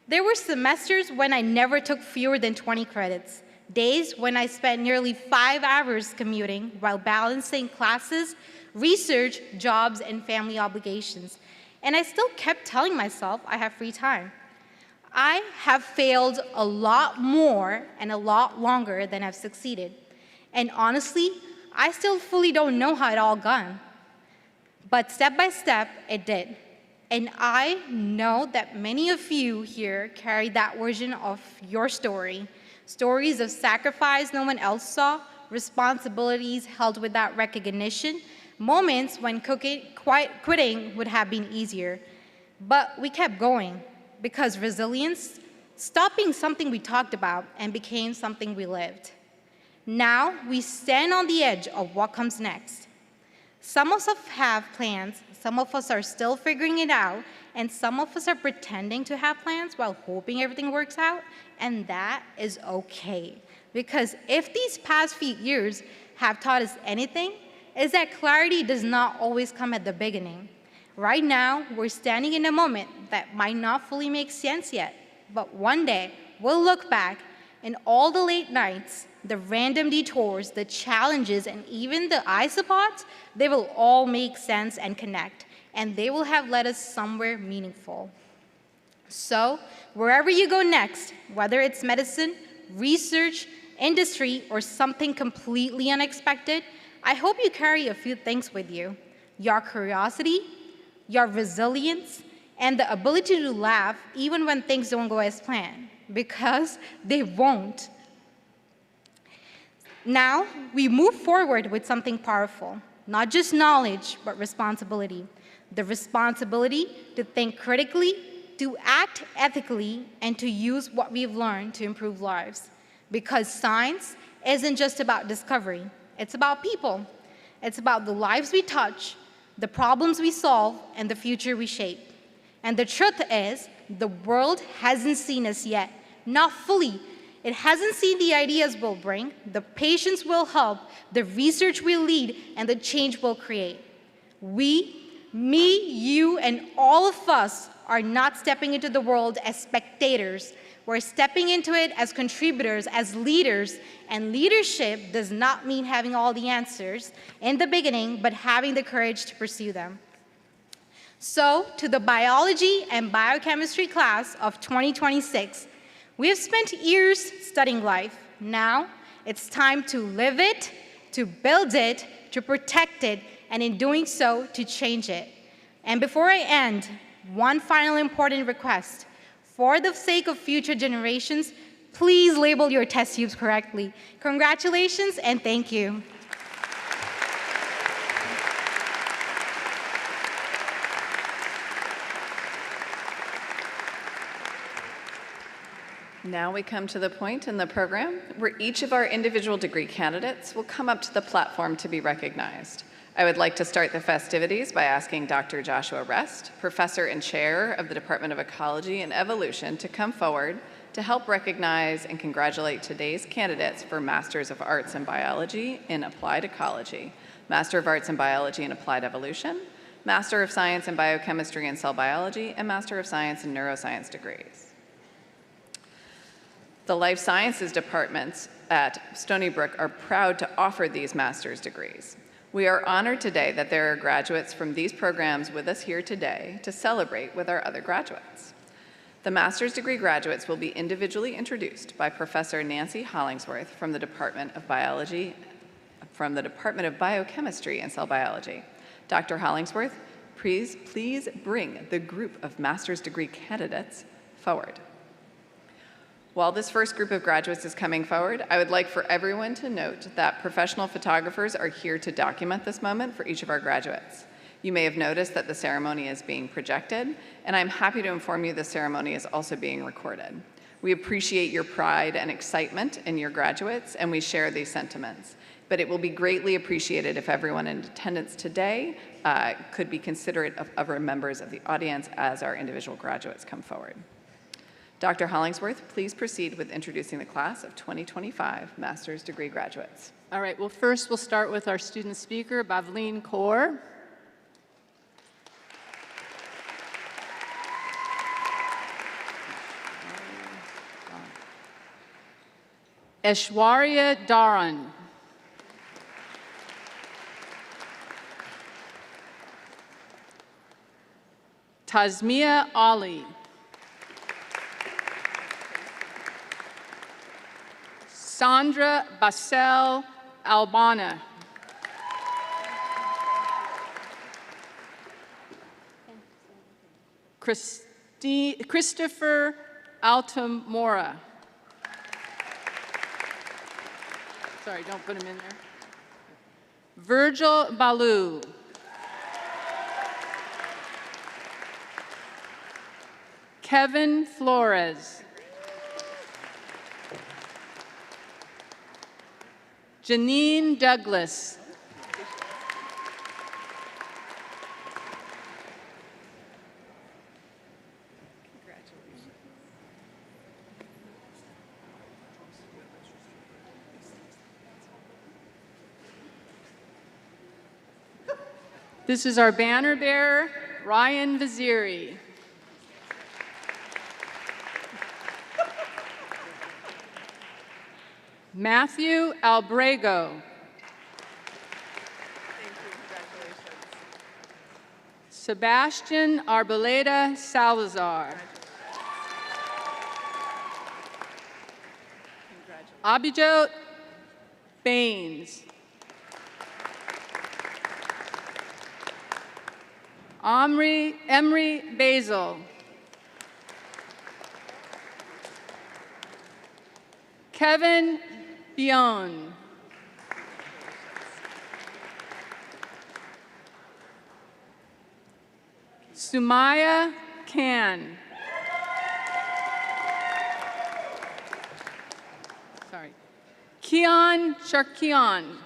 There were semesters when I never took fewer than 20 credits, days when I spent nearly 5 hours commuting while balancing classes, research, jobs, and family obligations. And I still kept telling myself I have free time. I have failed a lot more and a lot longer than I've succeeded. And honestly, I still fully don't know how it all gone. But step by step, it did. And I know that many of you here carry that version of your story. Stories of sacrifice no one else saw, responsibilities held without recognition, moments when quitting would have been easier. But we kept going because resilience stopped being something we talked about and became something we lived. Now we stand on the edge of what comes next. Some of us have plans, some of us are still figuring it out, and some of us are pretending to have plans while hoping everything works out, and that is okay. Because if these past few years have taught us anything, is that clarity does not always come at the beginning. Right now, we're standing in a moment that might not fully make sense yet, but one day we'll look back and all the late nights, the random detours, the challenges, and even the isopods, they will all make sense and connect, and they will have led us somewhere meaningful. So, wherever you go next, whether it's medicine, research, industry, or something completely unexpected, I hope you carry a few things with you: your curiosity, your resilience, and the ability to laugh even when things don't go as planned, because they won't. Now, we move forward with something powerful, not just knowledge, but responsibility. The responsibility to think critically, to act ethically, and to use what we've learned to improve lives. Because science isn't just about discovery, it's about people. It's about the lives we touch, the problems we solve, and the future we shape. And the truth is, the world hasn't seen us yet, not fully. It hasn't seen the ideas we'll bring, the patients we'll help, the research we'll lead, and the change we'll create. We, me, you, and all of us are not stepping into the world as spectators. We're stepping into it as contributors, as leaders, and leadership does not mean having all the answers in the beginning, but having the courage to pursue them. So, to the biology and biochemistry class of 2026, we have spent years studying life. Now, it's time to live it, to build it, to protect it, and in doing so, to change it. And before I end, one final important request. For the sake of future generations, please label your test tubes correctly. Congratulations and thank you. Now we come to the point in the program where each of our individual degree candidates will come up to the platform to be recognized. I would like to start the festivities by asking Dr. Joshua Rest, Professor and Chair of the Department of Ecology and Evolution, to come forward to help recognize and congratulate today's candidates for Masters of Arts in Biology in Applied Ecology, Master of Arts in Biology and Applied Evolution, Master of Science in Biochemistry and Cell Biology, and Master of Science in Neuroscience degrees. The Life Sciences departments at Stony Brook are proud to offer these master's degrees. We are honored today that there are graduates from these programs with us here today to celebrate with our other graduates. The master's degree graduates will be individually introduced by Professor Nancy Hollingsworth from the Department of Biochemistry and Cell Biology. Dr. Hollingsworth, please bring the group of master's degree candidates forward. While this first group of graduates is coming forward, I would like for everyone to note that professional photographers are here to document this moment for each of our graduates. You may have noticed that the ceremony is being projected, and I'm happy to inform you the ceremony is also being recorded. We appreciate your pride and excitement in your graduates, and we share these sentiments. But it will be greatly appreciated if everyone in attendance today could be considerate of other members of the audience as our individual graduates come forward. Dr. Hollingsworth, please proceed with introducing the class of 2025 master's degree graduates. All right, well, first we'll start with our student speaker, Bavleen Kaur. Aishwarya Dharan. Tasmia Ali. Sandra Basel Albana. Christopher Altamora. Sorry, don't put him in there. Virgil Balu. Kevin Flores. Janine Douglas. This is our banner bearer, Ryan Vaziri. Matthew Albrego. Sebastian Arboleda Salazar. Abhijot Baines. Emery Basil. Kevin Bion. Sumaya Khan. Sorry. Kian Charkian.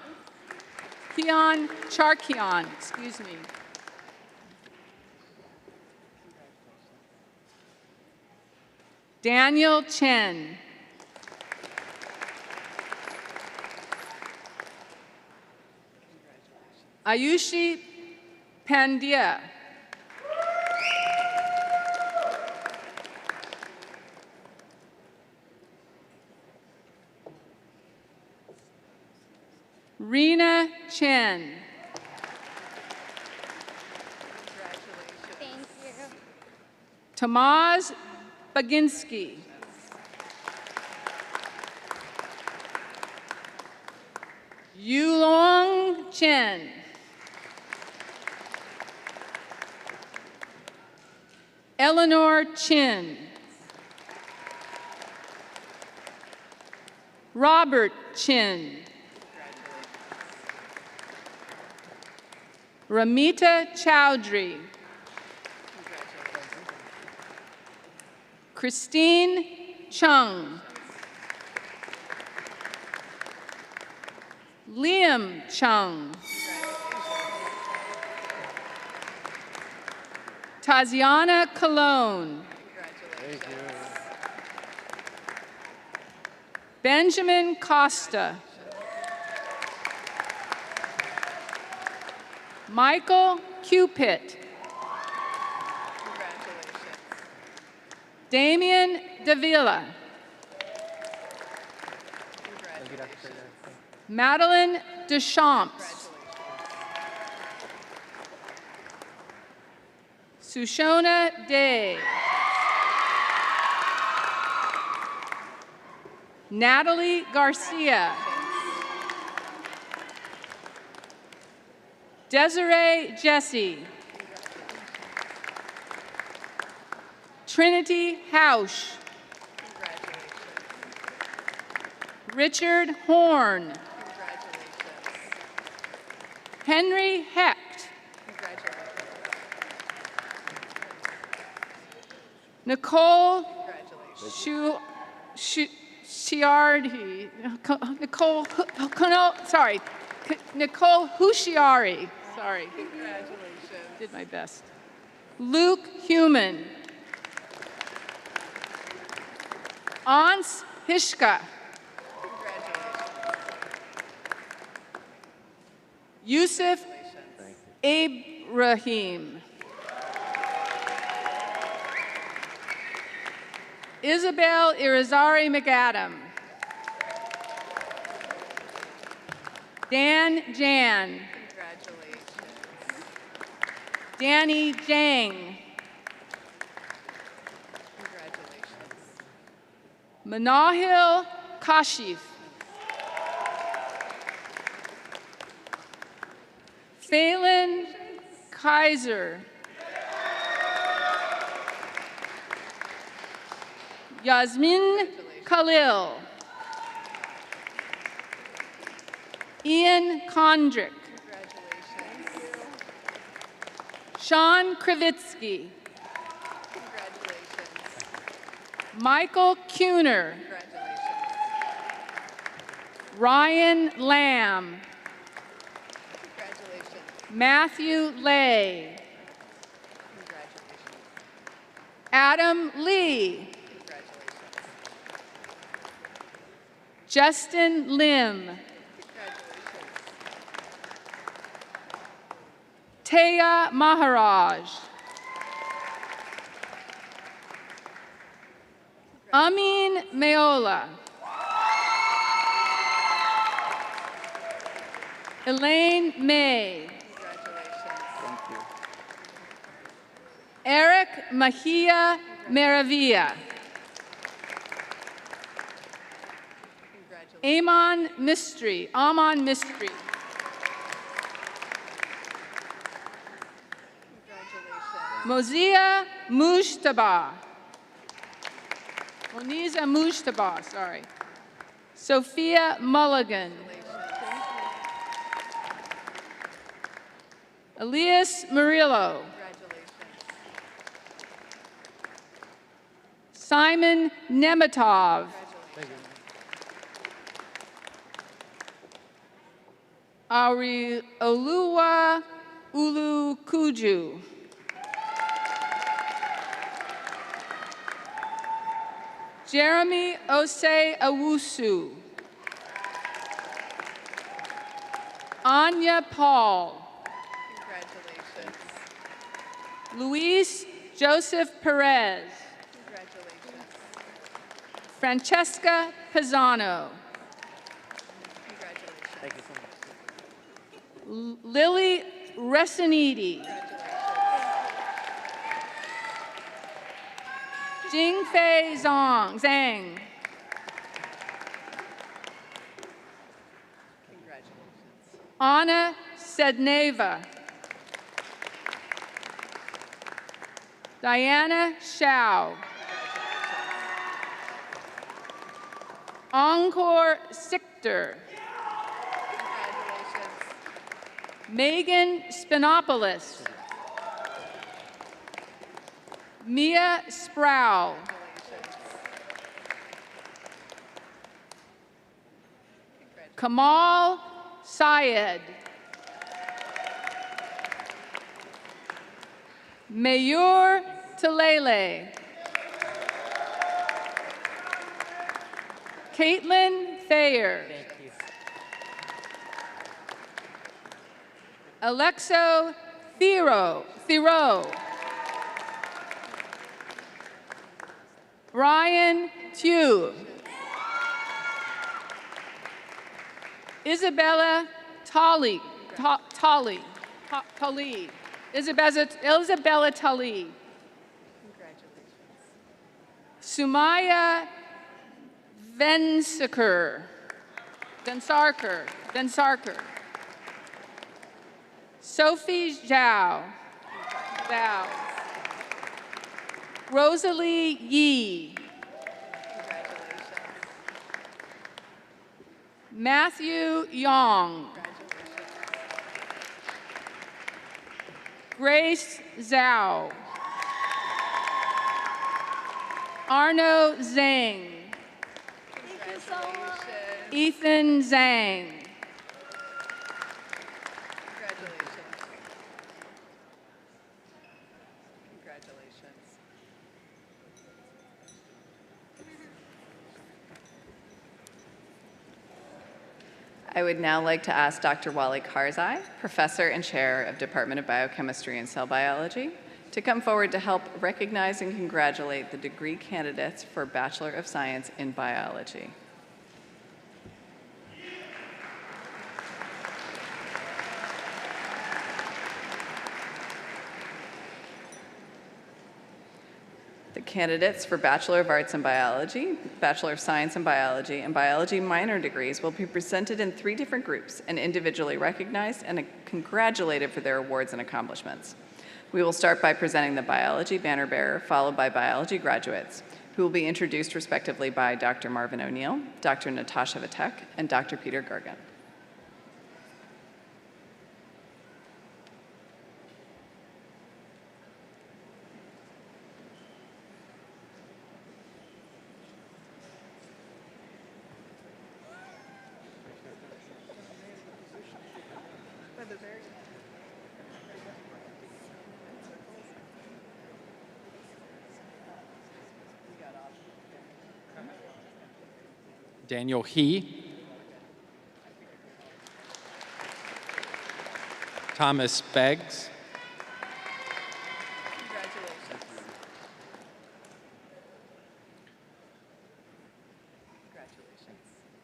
Kian Charkian, excuse me. Daniel Chen. Ayushi Pandya. Rena Chen. Thank you. Tamaz Baginski. Yulong Chen. Eleanor Chin. Robert Chin. Ramita Chowdhury. Christine Chung. Liam Chung. Taziana Cologne. Benjamin Costa. Michael Cupid. Damien Davila. Madeline Deschamps. Sushona Day. Natalie Garcia. Desiree Jesse. Trinity Hausch. Richard Horn. Henry Hecht. Nicole Nicole Hushiari. Sorry. Congratulations. Did my best. Luke Human. Ans Hishka. Yusuf Ibrahim. Isabel Irizarry McAdam. Dan Jan. Congratulations. Danny Jang. Congratulations. Manahil Kashif. Phelan Kaiser. Yasmin Khalil. Ian Kondrick. Congratulations. Sean Kravitsky. Congratulations. Michael Kuhner. Congratulations. Ryan Lamb. Congratulations. Matthew Lay. Congratulations. Adam Lee. Congratulations. Justin Lim. Congratulations. Taya Maharaj. Amin Mayola. Elaine May. Congratulations. Eric Mahia Maravilla. Congratulations. Amon Mistry. Amon Mistry. Congratulations. Mozia Mujtaba. Moniza Mujtaba, sorry. Sophia Mulligan. Elias Murillo. Congratulations. Simon Nemitov. Oluwa Ulukuju. Jeremy Osei Awusu. Anya Paul. Congratulations. Luis Joseph Perez. Congratulations. Francesca Pisano. Congratulations. Thank you so much. Lily Resiniti. Jingfei Zhang. Congratulations. Anna Sedneva. Diana Shao. Encore Sichter. Congratulations. Megan Spinopoulos. Mia Sproul. Kamal Syed. Mayur Talele. Caitlin Thayer. Thank you. Alexo Thero. Brian Tew. Isabella Tali. Isabella Tali. Congratulations. Sumaya Vensarker. Sophie Zhao. Rosalie Yi. Congratulations. Matthew Yong. Grace Zhao. Arno Zhang. Thank you so much. Ethan Zhang. Congratulations. Congratulations. I would now like to ask Dr. Wally Karzai, Professor and Chair of Department of Biochemistry and Cell Biology, to come forward to help recognize and congratulate the degree candidates for Bachelor of Science in Biology. The candidates for Bachelor of Arts in Biology, Bachelor of Science in Biology, and Biology minor degrees will be presented in 3 different groups and individually recognized and congratulated for their awards and accomplishments. We will start by presenting the Biology banner bearer, followed by Biology graduates, who will be introduced respectively by Dr. Marvin O'Neill, Dr. Natasha Vitek, and Dr. Peter Gergen. Daniel He, Thomas Beggs,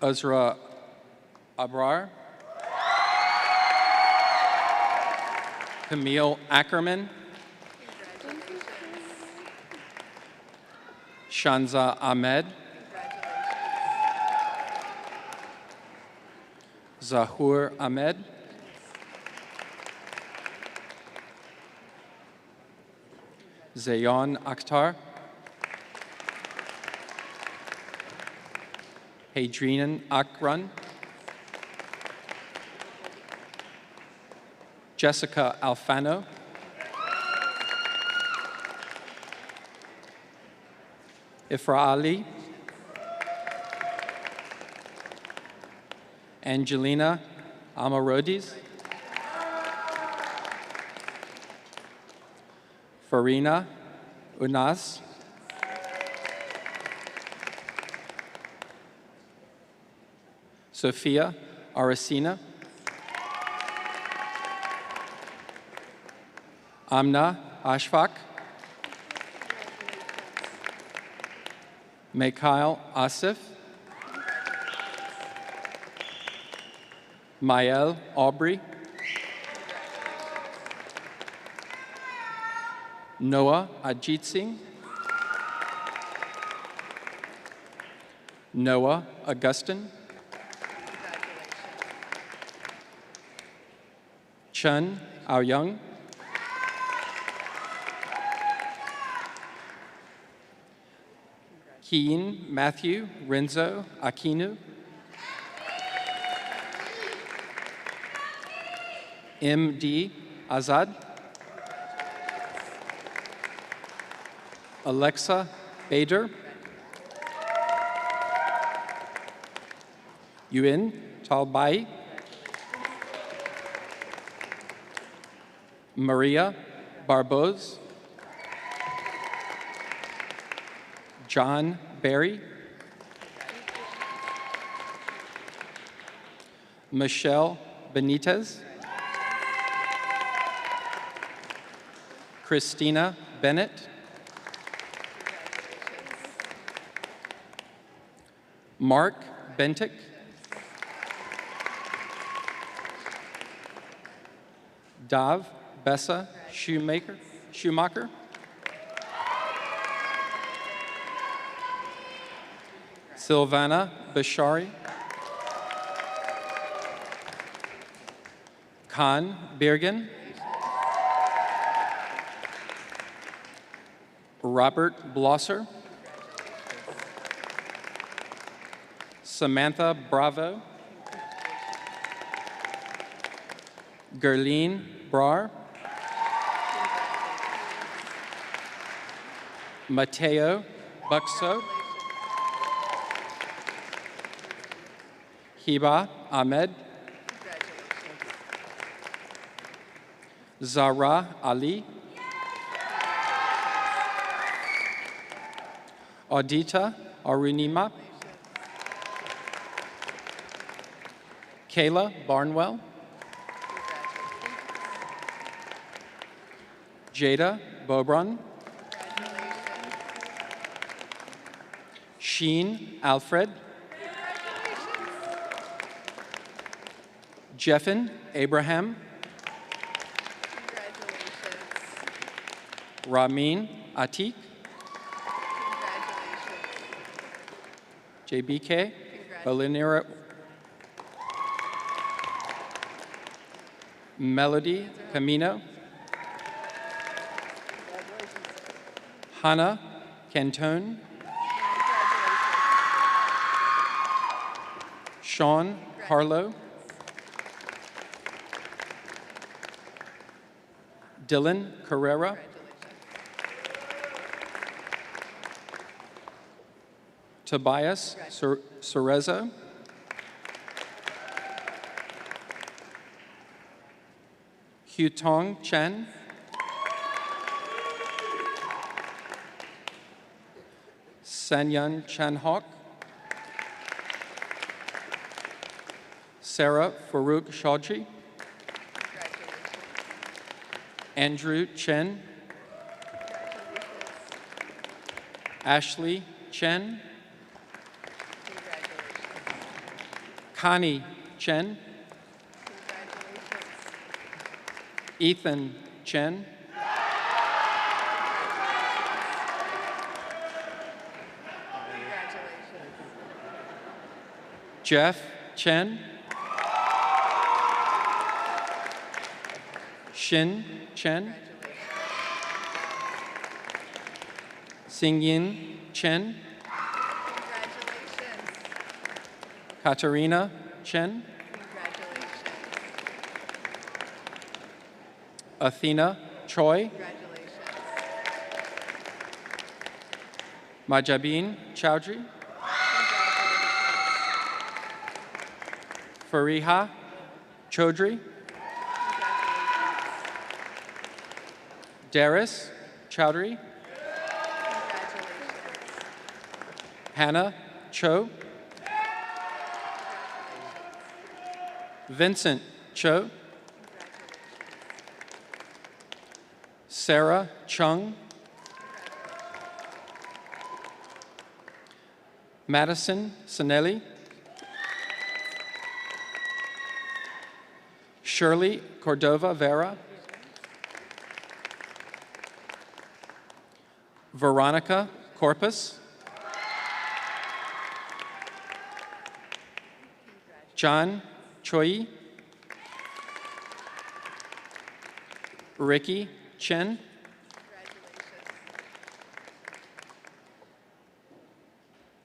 Uzra Abrar, Camille Ackerman, Shanza Ahmed, Zahur Ahmed, Zayon Akhtar, Hadrian Akran, Jessica Alfano, Ifra Ali, Angelina Amarodis, Farina Unas, Sophia Aracina, Amna Ashfaq, Mikhail Asif, Mael Aubrey, Noah Ajit Singh, Noah Augustin, Chun Aoyang, Keen Matthew Renzo Akinu, M.D. Azad, Alexa Bader, Yuen Talbai, Maria Barboz, John Berry, Michelle Benitez, Christina Bennett, Mark Bentick, Dav Bessa Schumacher, Silvana Bashari, Khan Birgen, Robert Blosser, Samantha Bravo, Gerline Brar, Mateo Buxo, Hiba Ahmed, Zara Ali, Audita Arunima. Kayla Barnwell. Jada Bobron. Sheen Alfred. Jeffin Abraham. Ramin Atik. JBK Balinera. Melody Camino. Hannah Cantone. Sean Harlow. Dylan Carrera. Tobias Cerezo. Hutong Chen. Sanyan Chanhok. Sarah Farouk Shawji. Andrew Chen. Ashley Chen. Connie Chen. Ethan Chen. Jeff Chen. Shin Chen. Xingyin Chen. Katarina Chen. Athena Choi. Majabin Chowdhury. Fariha Chaudhry. Darius Chowdhury. Hannah Cho. Vincent Cho. Sarah Chung. Madison Sinelli. Shirley Cordova Vera. Veronica Corpus. John Choi. Ricky Chen.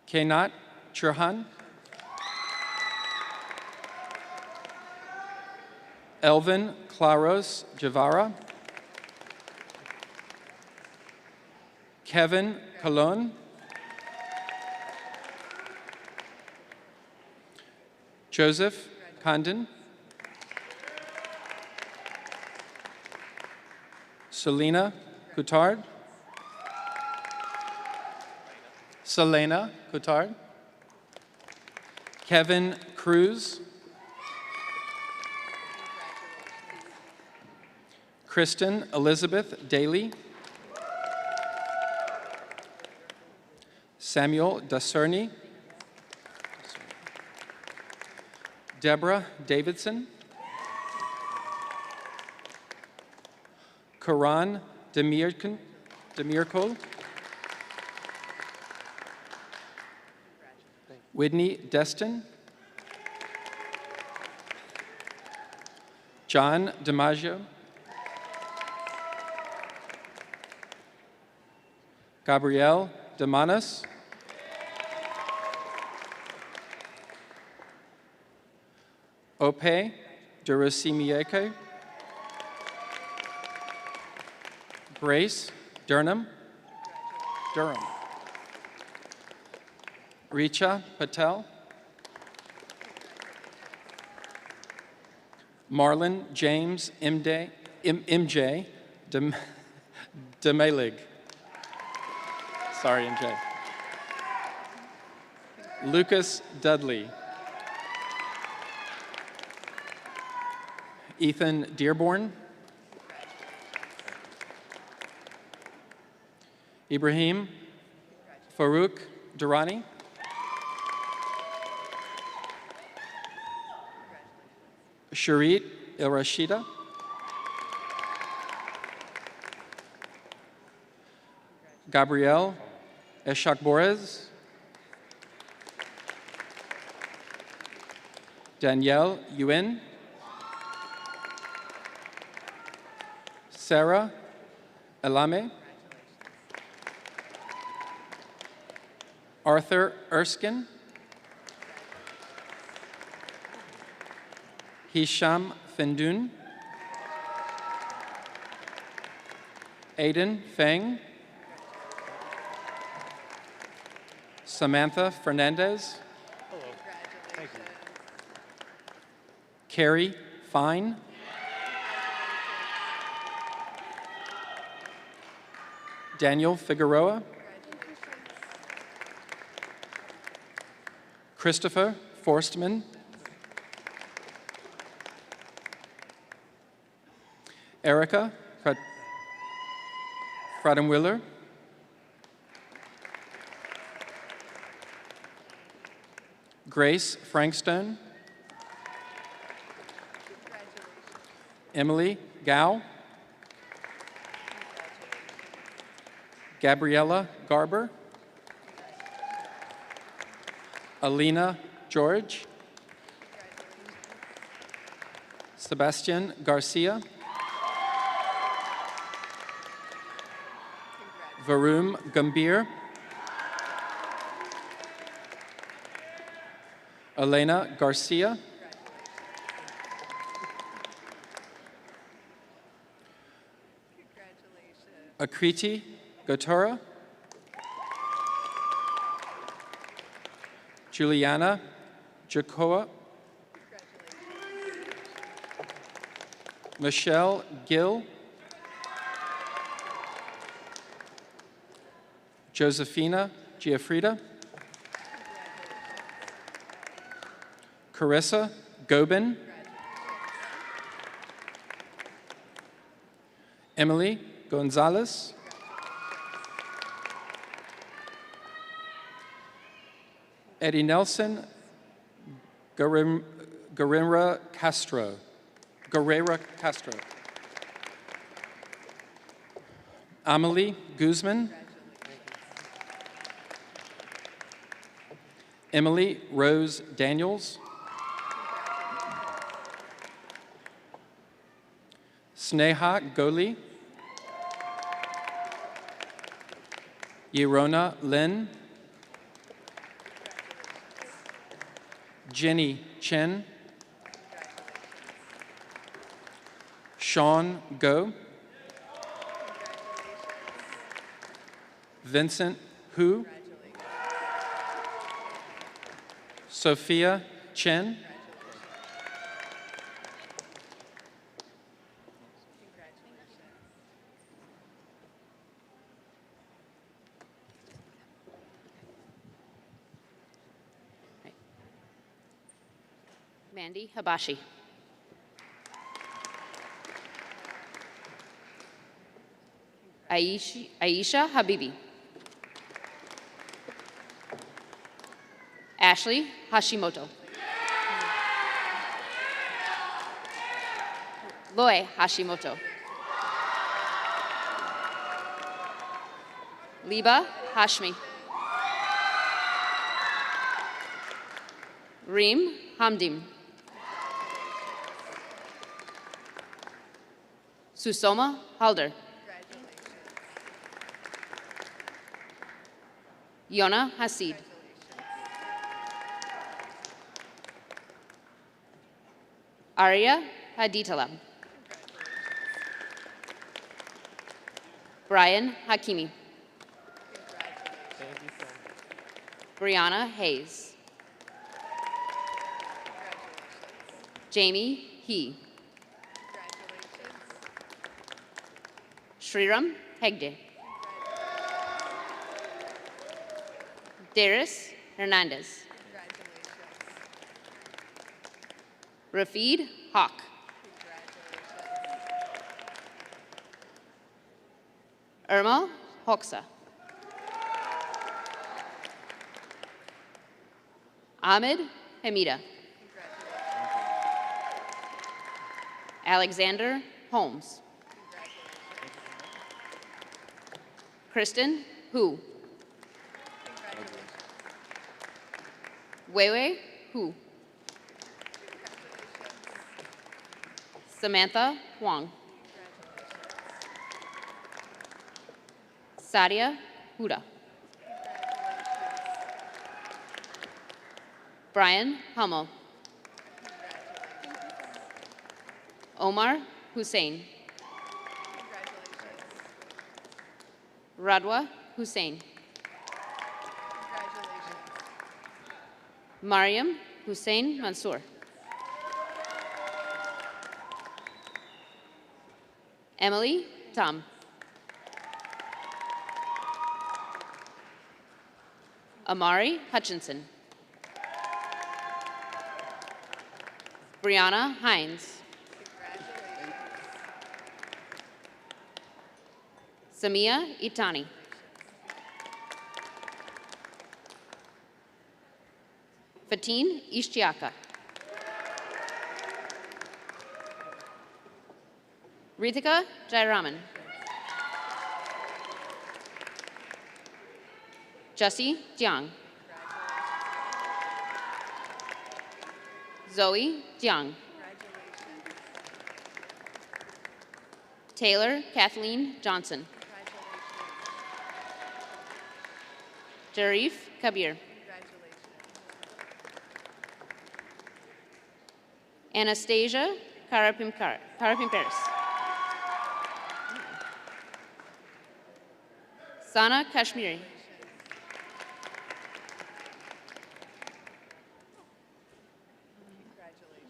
Kenat Churhan. Elvin Claros Javara. Kevin Colon. Joseph Condon. Selena Coutard. Selena Coutard. Kevin Cruz. Kristen Elizabeth Daly. Samuel Dacerny. Deborah Davidson. Karan Demirkol. Whitney Destin. John DiMaggio. Gabrielle Demanis. Ope Durasimieke. Grace Durham. Richa Patel. Marlon James MJ Demelig. Sorry, MJ. Lucas Dudley. Ethan Dearborn. Ibrahim Farouk Durrani. Sharit El Rashida. Gabrielle Eshakborez. Danielle Yuen. Sarah Elame. Arthur Erskine. Hisham Fendun. Aiden Feng. Samantha Fernandez. Hello. Thank you. Carrie Fine. Daniel Figueroa. Christopher Forstman. Erica Fradenwiller. Grace Frankstone. Emily Gao. Gabriella Garber. Alina George. Sebastian Garcia. Varun Gambhir. Elena Garcia. Akriti Gotora. Juliana Jacoa. Michelle Gill. Josephina Giafrida. Carissa Gobin. Emily Gonzalez. Eddie Nelson Guerrera Castro. Amelie Guzman. Emily Rose Daniels. Sneha Goli. Yerona Lin. Jenny Chen. Sean Go. Vincent Hu. Sophia Chen. Mandy Habashi. Aisha Habibi. Ashley Hashimoto. Loe Hashimoto. Liba Hashmi. Reem Hamdim. Susoma Halder. Yona Hasid. Arya Haditalam. Brian Hakimi. Brianna Hayes. Jamie He. Sriram Hegde. Darius Hernandez. Rafid Hawk. Irma Hoxha. Ahmed Hamida. Alexander Holmes. Kristen Hu. Weiwei Hu. Samantha Huang. Sadia Huda. Brian Hummel. Omar Hussein. Radwa Hussein. Mariam Hussein Mansour. Emily Tam. Amari Hutchinson. Brianna Hines. Samia Itani. Fatin Ishtiaka. Ritika Jairaman. Jesse Jiang. Zoe Jiang. Taylor Kathleen Johnson. Jarif Kabir. Anastasia Karapimperis. Sana Kashmiri.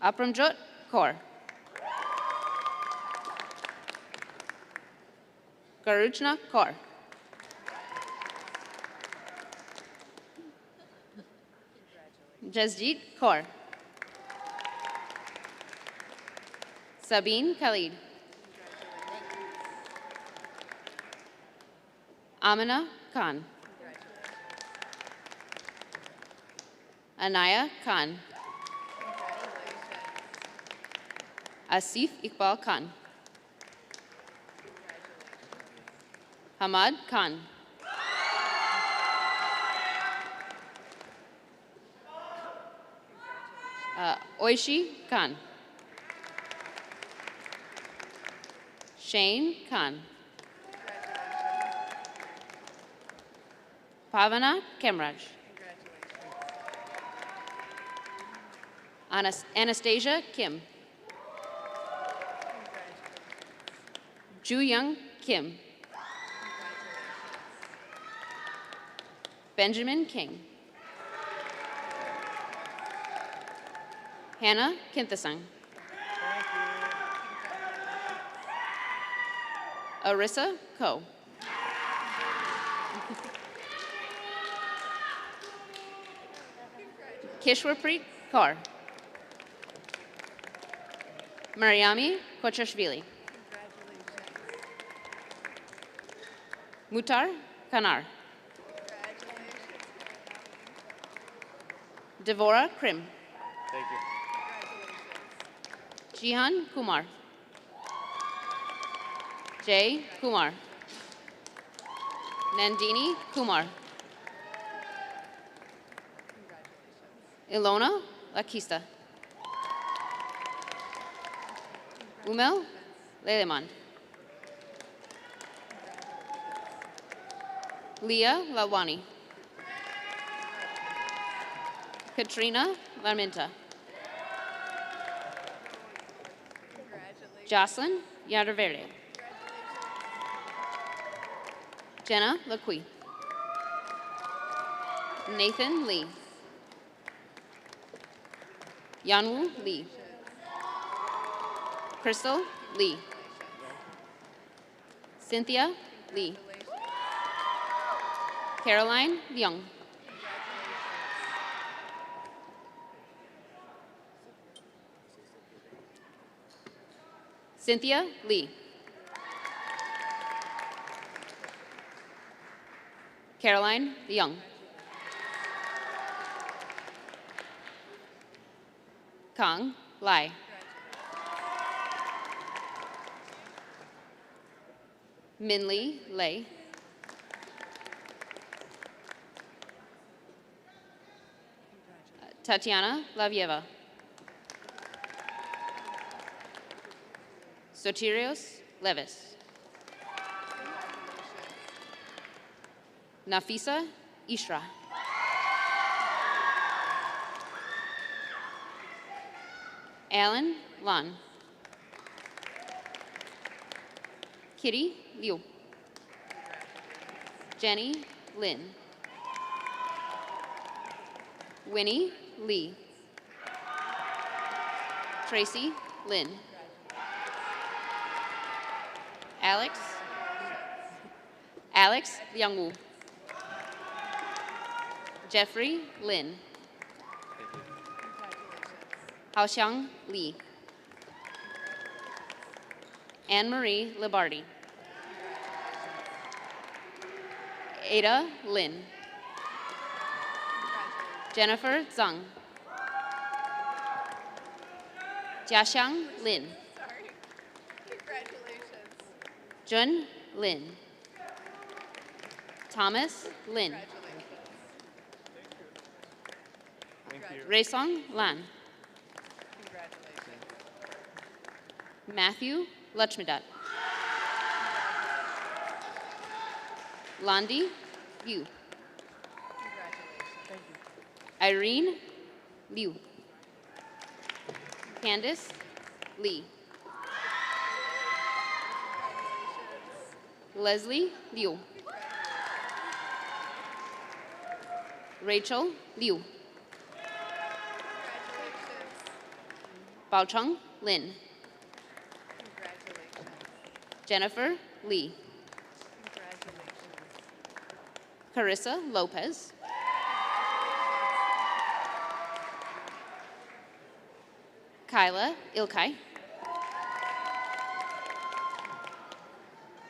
Apramjot Kaur. Garujna Kaur. Jasjeet Kaur. Sabine Khalid. Amina Khan. Anaya Khan. Asif Iqbal Khan. Hamad Khan. Oishi Khan. Shane Khan. Pavana Kemraj. Anastasia Kim. Ju Young Kim. Benjamin King. Hannah Kinthasung. Arissa Ko. Kishwarpreet Kaur. Mariami Kochashvili. Mutar Kanar. Devora Krim. Thank you. Jihan Kumar. Jay Kumar. Nandini Kumar. Ilona Lakista. Umel Leleman. Leah Lawani. Katrina Laminta. Jocelyn Yadaverde. Jenna Laqui. Nathan Lee. Yanwu Lee. Crystal Lee. Cynthia Lee. Caroline Young. Cynthia Lee. Caroline Young. Kang Lai. Minli Lei. Tatiana Lavieva. Sotirios Levis. Nafisa Ishra. Alan Lan. Kitty Liu. Jenny Lin. Winnie Lee. Tracy Lin. Alex Liangwu. Jeffrey Lin. Haoxiang Li. Anne-Marie Libardi. Ada Lin. Jennifer Zhang. Jiaxiang Lin. Jun Lin. Thomas Lin. Raisong Lan. Matthew Lachmidat. Landi Yu. Irene Liu. Candice Lee. Leslie Liu. Rachel Liu. Baocheng Lin. Jennifer Lee. Carissa Lopez. Kyla Ilkai.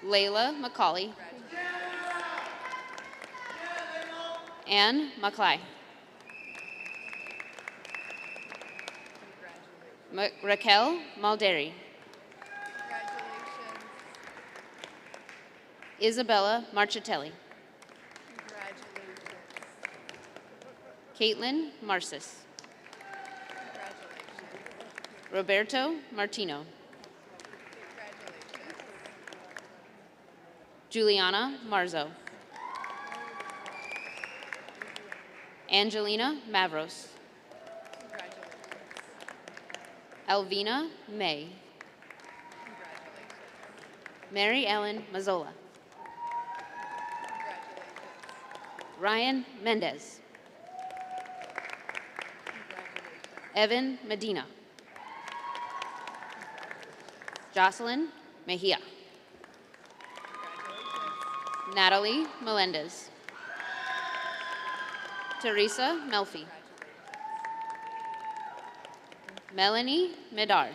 Layla McCauley. Anne McCly. Raquel Malderi. Isabella Marchitelli. Caitlin Marcis. Roberto Martino. Juliana Marzo. Angelina Mavros. Alvina May. Mary Ellen Mazzola. Ryan Mendez. Evan Medina. Jocelyn Mejia. Natalie Melendez. Teresa Melfi. Melanie Medard.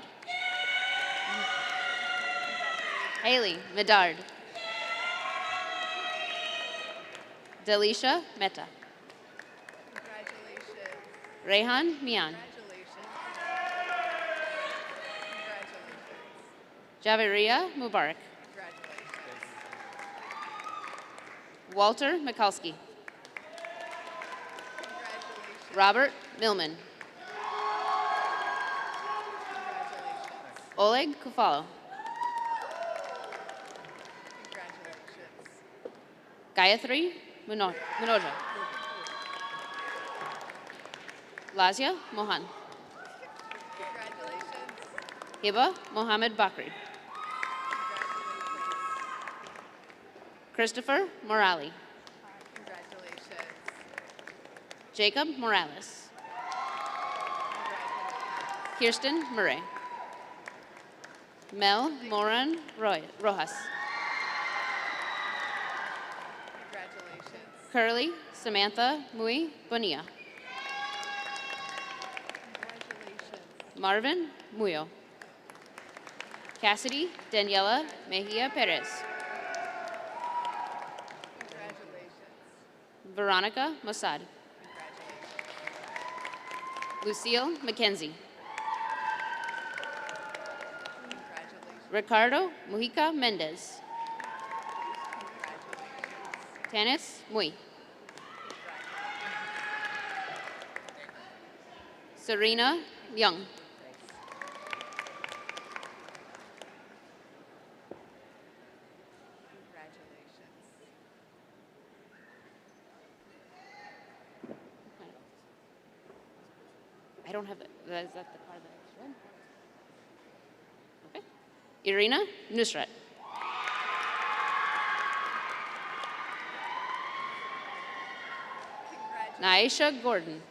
Haley Medard. Delisha Mehta. Rehan Mian. Javiria Mubarak. Walter Mikulski. Robert Millman. Oleg Kufalo. Gayatri Munoja. Lazia Mohan. Hiba Mohammed Bakri. Christopher Morali. Jacob Morales. Kirsten Murray. Mel Moran Rojas. Curly Samantha Mui Bonilla. Marvin Muyo. Cassidy Daniela Mejia Perez. Veronica Mossad. Lucille McKenzie. Ricardo Mujica Mendez. Tanis Mui. Serena Young. I don't have that. Is that the part that I should? Okay. Irina Nusrat. Naisha Gordon.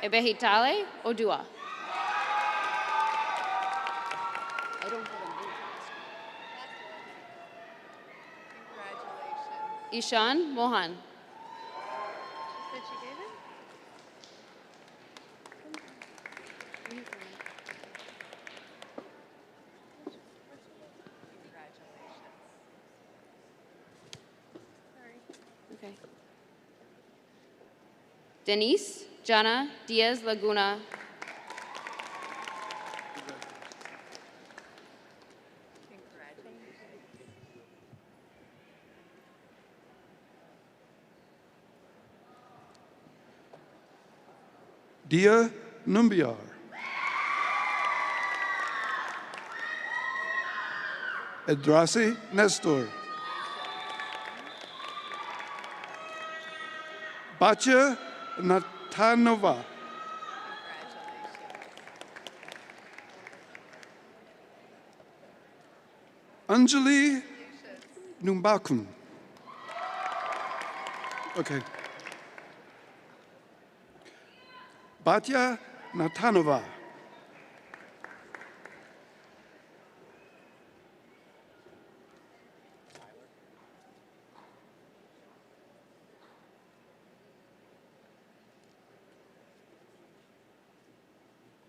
Ebehitale Odua. I don't have a name. Ishan Mohan. Okay. Denise Jana Diaz Laguna. Dia Numbiar. Edrasi Nestor. Bacha Natanova. Anjali Numbakun. Okay. Batya Natanova.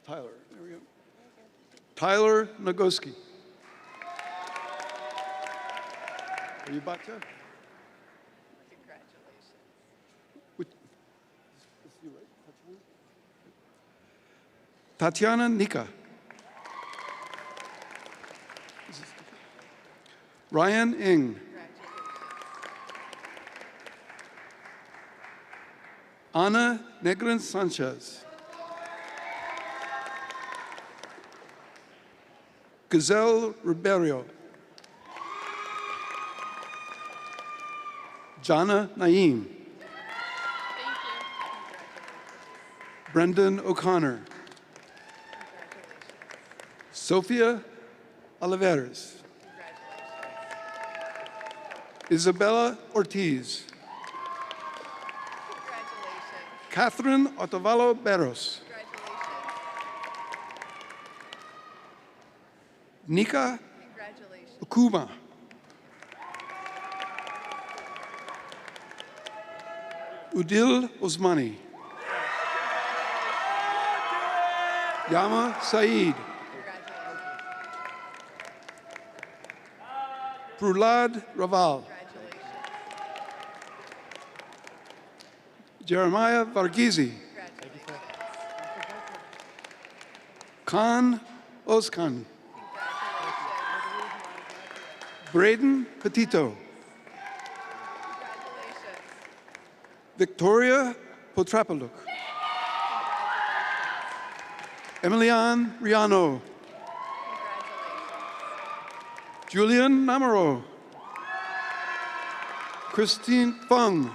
Tyler, there we go. Tyler Nagoski. Are you Batya? Congratulations. Which, is you right? Tatiana Nika. Ryan Ng. Ana Negrin Sanchez. Gazelle Ribeiro. Jana Naeem. Brendan O'Connor. Sophia Oliveras. Isabella Ortiz. Catherine Otavalo Berros. Nika Ukuma. Udil Osmani. Yama Saeed. Prulad Raval. Jeremiah Varghese. Khan Oskan. Braden Petito. Victoria Potrapaluk. Emilian Riano. Julian Namaro. Christine Fung.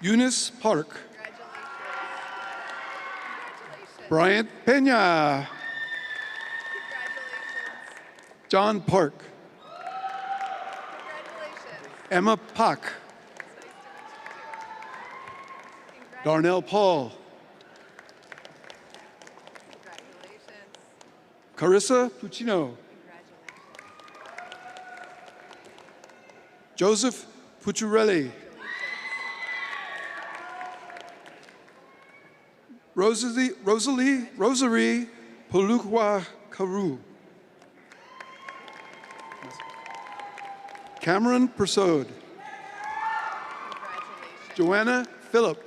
Eunice Park. Bryant Pena. John Park. Emma Pak. Darnell Paul. Carissa Puccino. Joseph Pucciarelli. Rosary Polukwa Karu. Cameron Persaud. Joanna Phillip.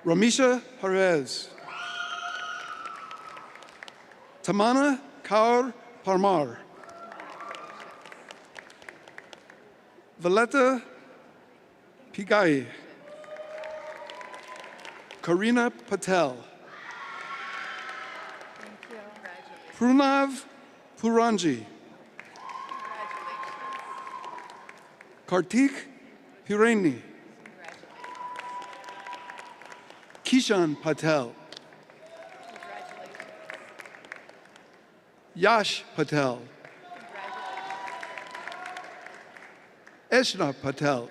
Ramisha Perez. Tamana Kaur Parmar. Valletta Pigai. Karina Patel. Prunav Puranji. Kartik Hirani. Kishan Patel. Yash Patel. Eshna Patel.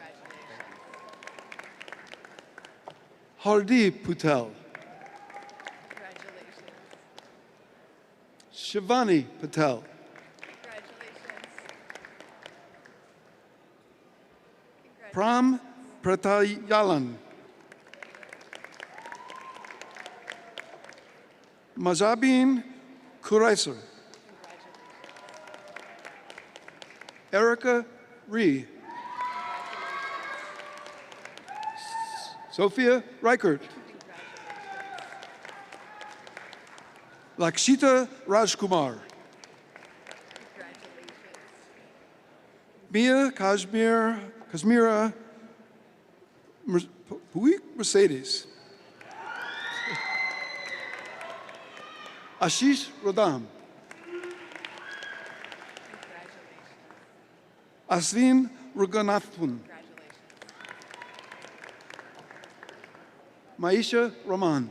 Hardi Patel. Shivani Patel. Pram Pratayalan. Mazabin Kuraiser. Erica Ree. Sophia Reichert. Lakshita Rajkumar. Mia Kashmira Mercedes. Ashish Rodam. Asvin Ruganathun. Maisha Rahman.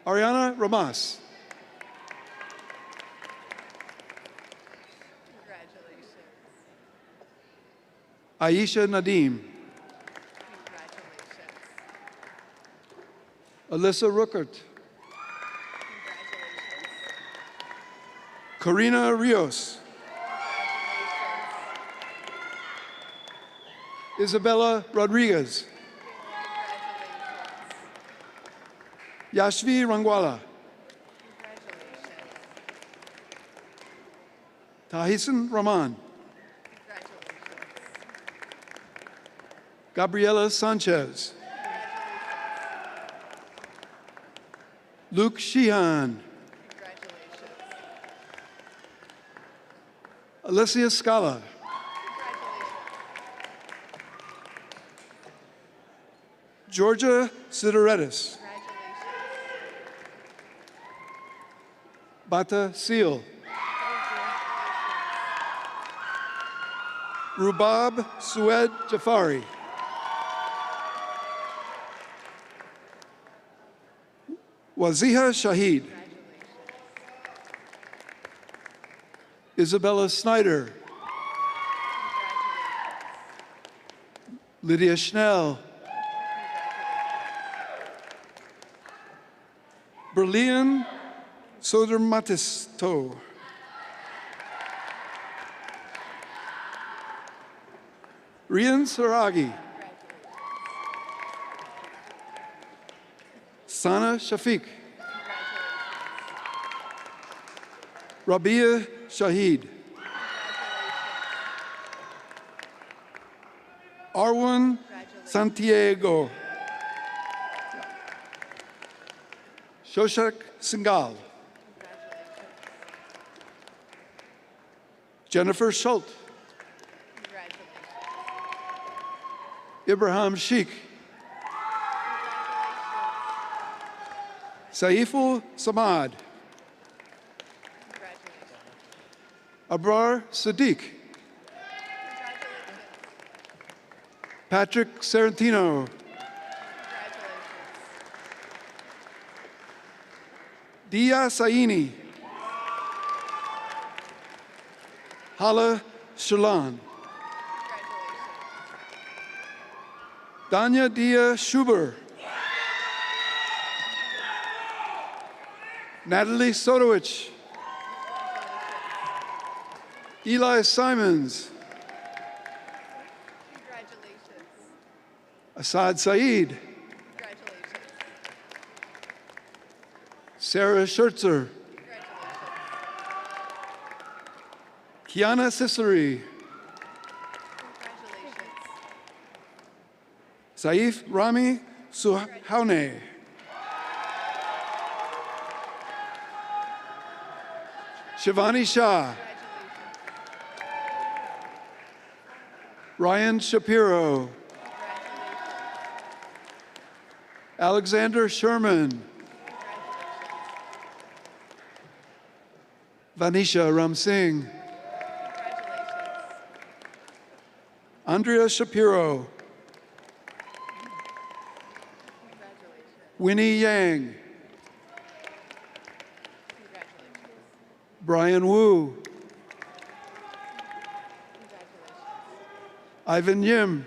Ariana Ramas. Aisha Nadim. Alyssa Ruckert. Karina Rios. Isabella Rodriguez. Yashvi Rangwala. Tahisan Rahman. Gabriela Sanchez. Luke Sheehan. Alessia Scala. Georgia Sidoretis. Bata Seal. Rubab Sued Jafari. Waziha Shahid. Isabella Snyder. Lydia Schnell. Berlin Sodermatisto. Rian Saragi. Sana Shafiq. Rabia Shahid. Arwan Santiago. Shoshak Singal. Jennifer Schultz. Ibrahim Sheikh. Saiful Samad. Abrar Sadiq. Patrick Serentino. Dia Saini. Hala Shalan. Danya Dia Schuber. Natalie Sotowich. Eli Simons. Congratulations. Asad Saeed. Congratulations. Sarah Schertzer. Kiana Sissery. Congratulations. Saif Rami Suhaune. Shivani Shah. Ryan Shapiro. Alexander Sherman. Vanisha Ramsingh. Andrea Shapiro. Winnie Yang. Brian Wu. Ivan Yim.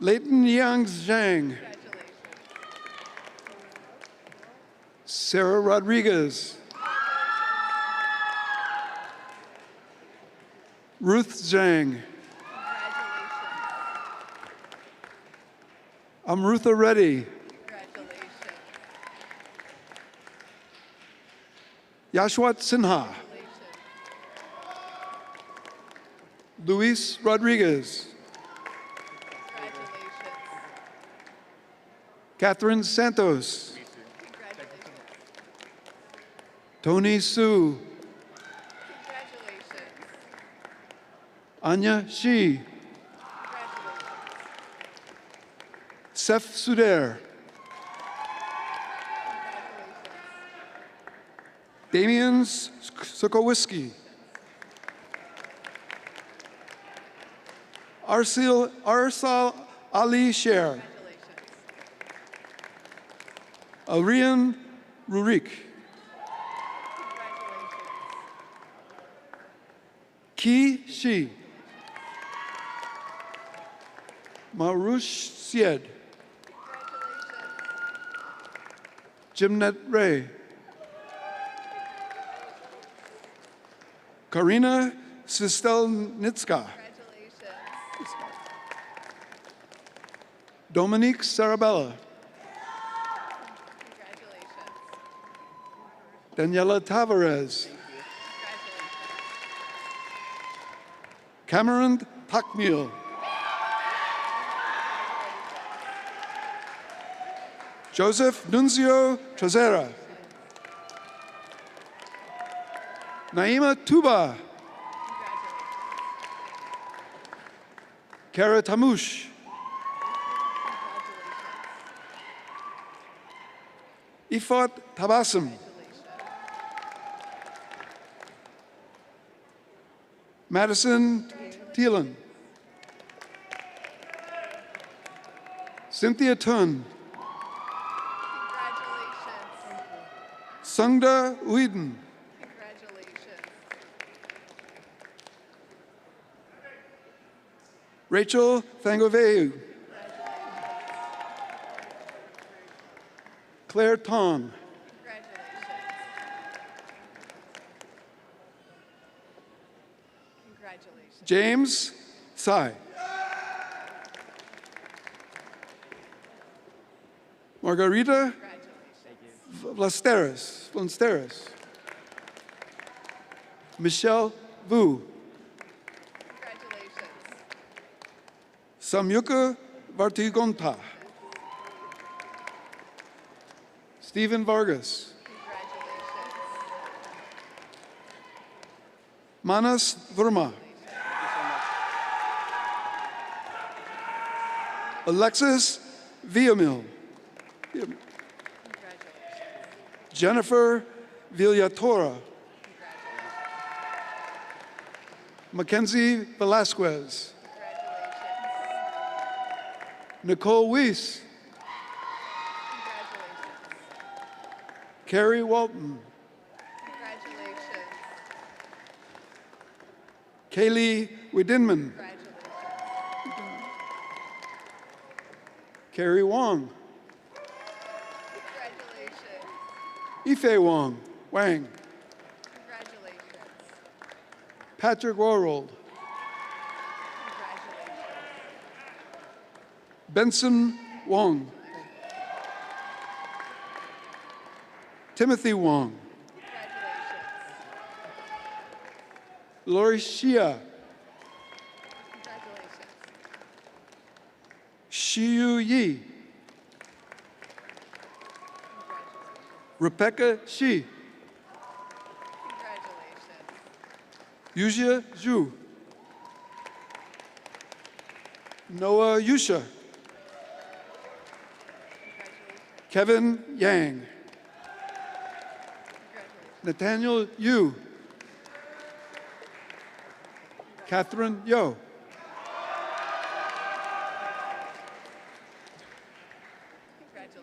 Leighton Yang Zhang. Sarah Rodriguez. Ruth Zhang. Amrutha Reddy. Yashwat Sinha. Luis Rodriguez. Catherine Santos. Tony Su. Anya Shi. Sef Sudair. Damian Sokowiski. Arsal Ali Sher. Arian Rurik. Ki Shi. Marush Syed. Jimnet Ray. Karina Sistelnitska. Dominique Sarabella. Daniela Tavares. Cameron Takmil. Joseph Nunzio Trezera. Naima Tuba. Kara Tamush. Ifat Tabassum. Madison Thielen. Cynthia Tun. Sungda Uiden. Rachel Thangoveu. Claire Tong. James Tsai. Margarita Vlasteris. Michelle Vu. Samyuka Vartigonta. Stephen Vargas. Manas Verma. Alexis Villamil. Jennifer Villatora. Mackenzie Velasquez. Nicole Weiss. Carrie Walton. Kaylee Widinman. Carrie Wong. Ife Wang. Patrick Warrold. Benson Wong. Timothy Wong. Lori Shia. Shiyu Yi. Rebecca Shi. Yuzia Zhu. Noah Yusha. Kevin Yang. Nathaniel Yu. Catherine Yo.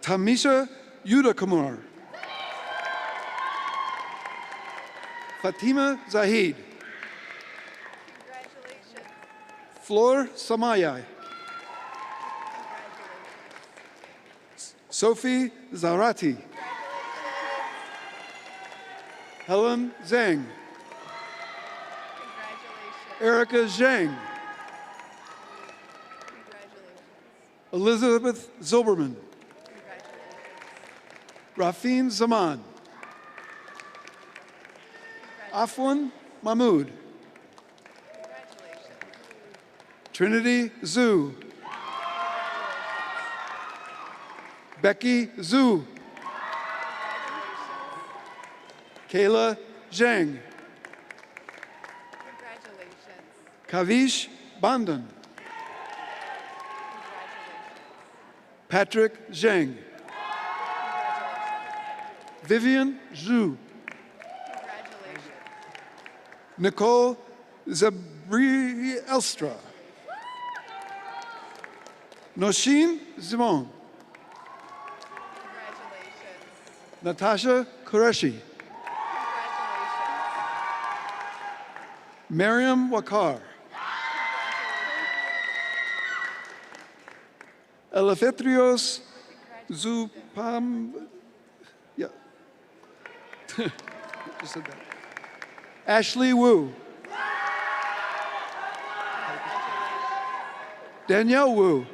Tamisha Yudakumar. Fatima Zahid. Flor Samayai. Sophie Zarati. Helen Zhang. Erica Zhang. Elizabeth Zilberman. Rafin Zaman. Afwan Mahmood. Trinity Zhu. Becky Zhu. Kayla Zhang. Kavish Bandan. Patrick Zhang. Vivian Zhu. Nicole Zabrielstra. Noshin Zimon. Natasha Qureshi. Miriam Wakar. Elefetherios Zupam. Yeah. Just said that. Ashley Wu. Danielle Wu.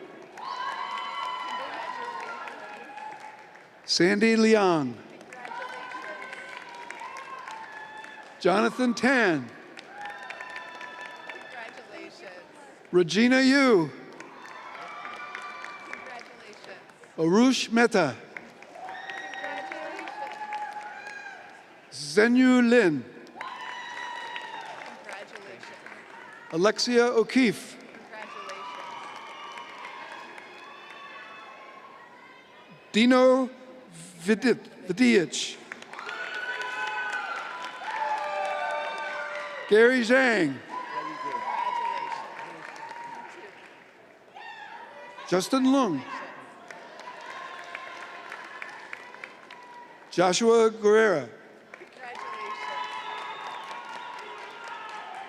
Sandy Leon. Jonathan Tan. Regina Yu. Arush Mehta. Zenu Lin. Alexia O'Keefe. Dino Vidic. Gary Zhang. Justin Lung. Joshua Guerrera.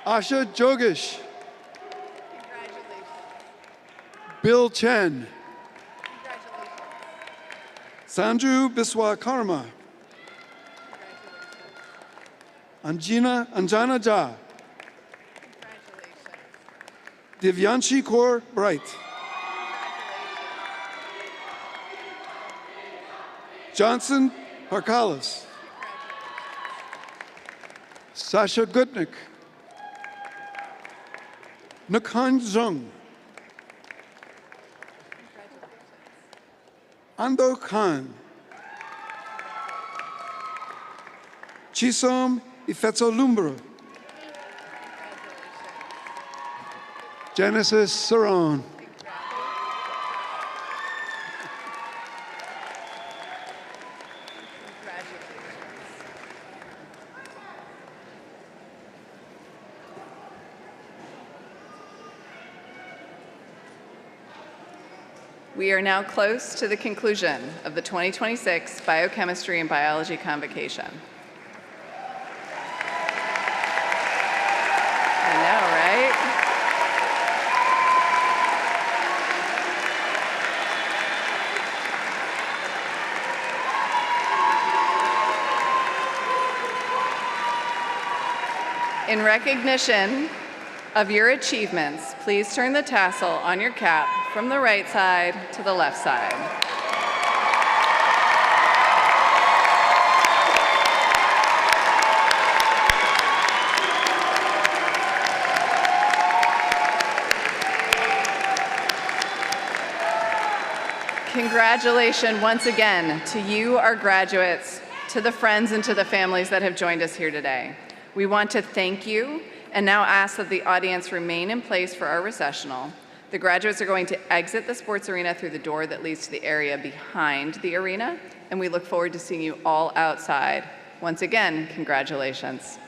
Asha Jogish. Bill Chen. Sanju Biswakarma. Anjana Jha. Divyanshi Kaur Bright. Johnson Parkalis. Sasha Gutnick. Nukhan Zheng. Ando Khan. Chisom Ifetsolumbra. Genesis Saron. We are now close to the conclusion of the 2026 Biochemistry and Biology Convocation. I know, right? In recognition of your achievements, please turn the tassel on your cap from the right side to the left side. Congratulations once again to you, our graduates, to the friends and to the families that have joined us here today. We want to thank you and now ask that the audience remain in place for our recessional. The graduates are going to exit the sports arena through the door that leads to the area behind the arena, and we look forward to seeing you all outside. Once again, congratulations.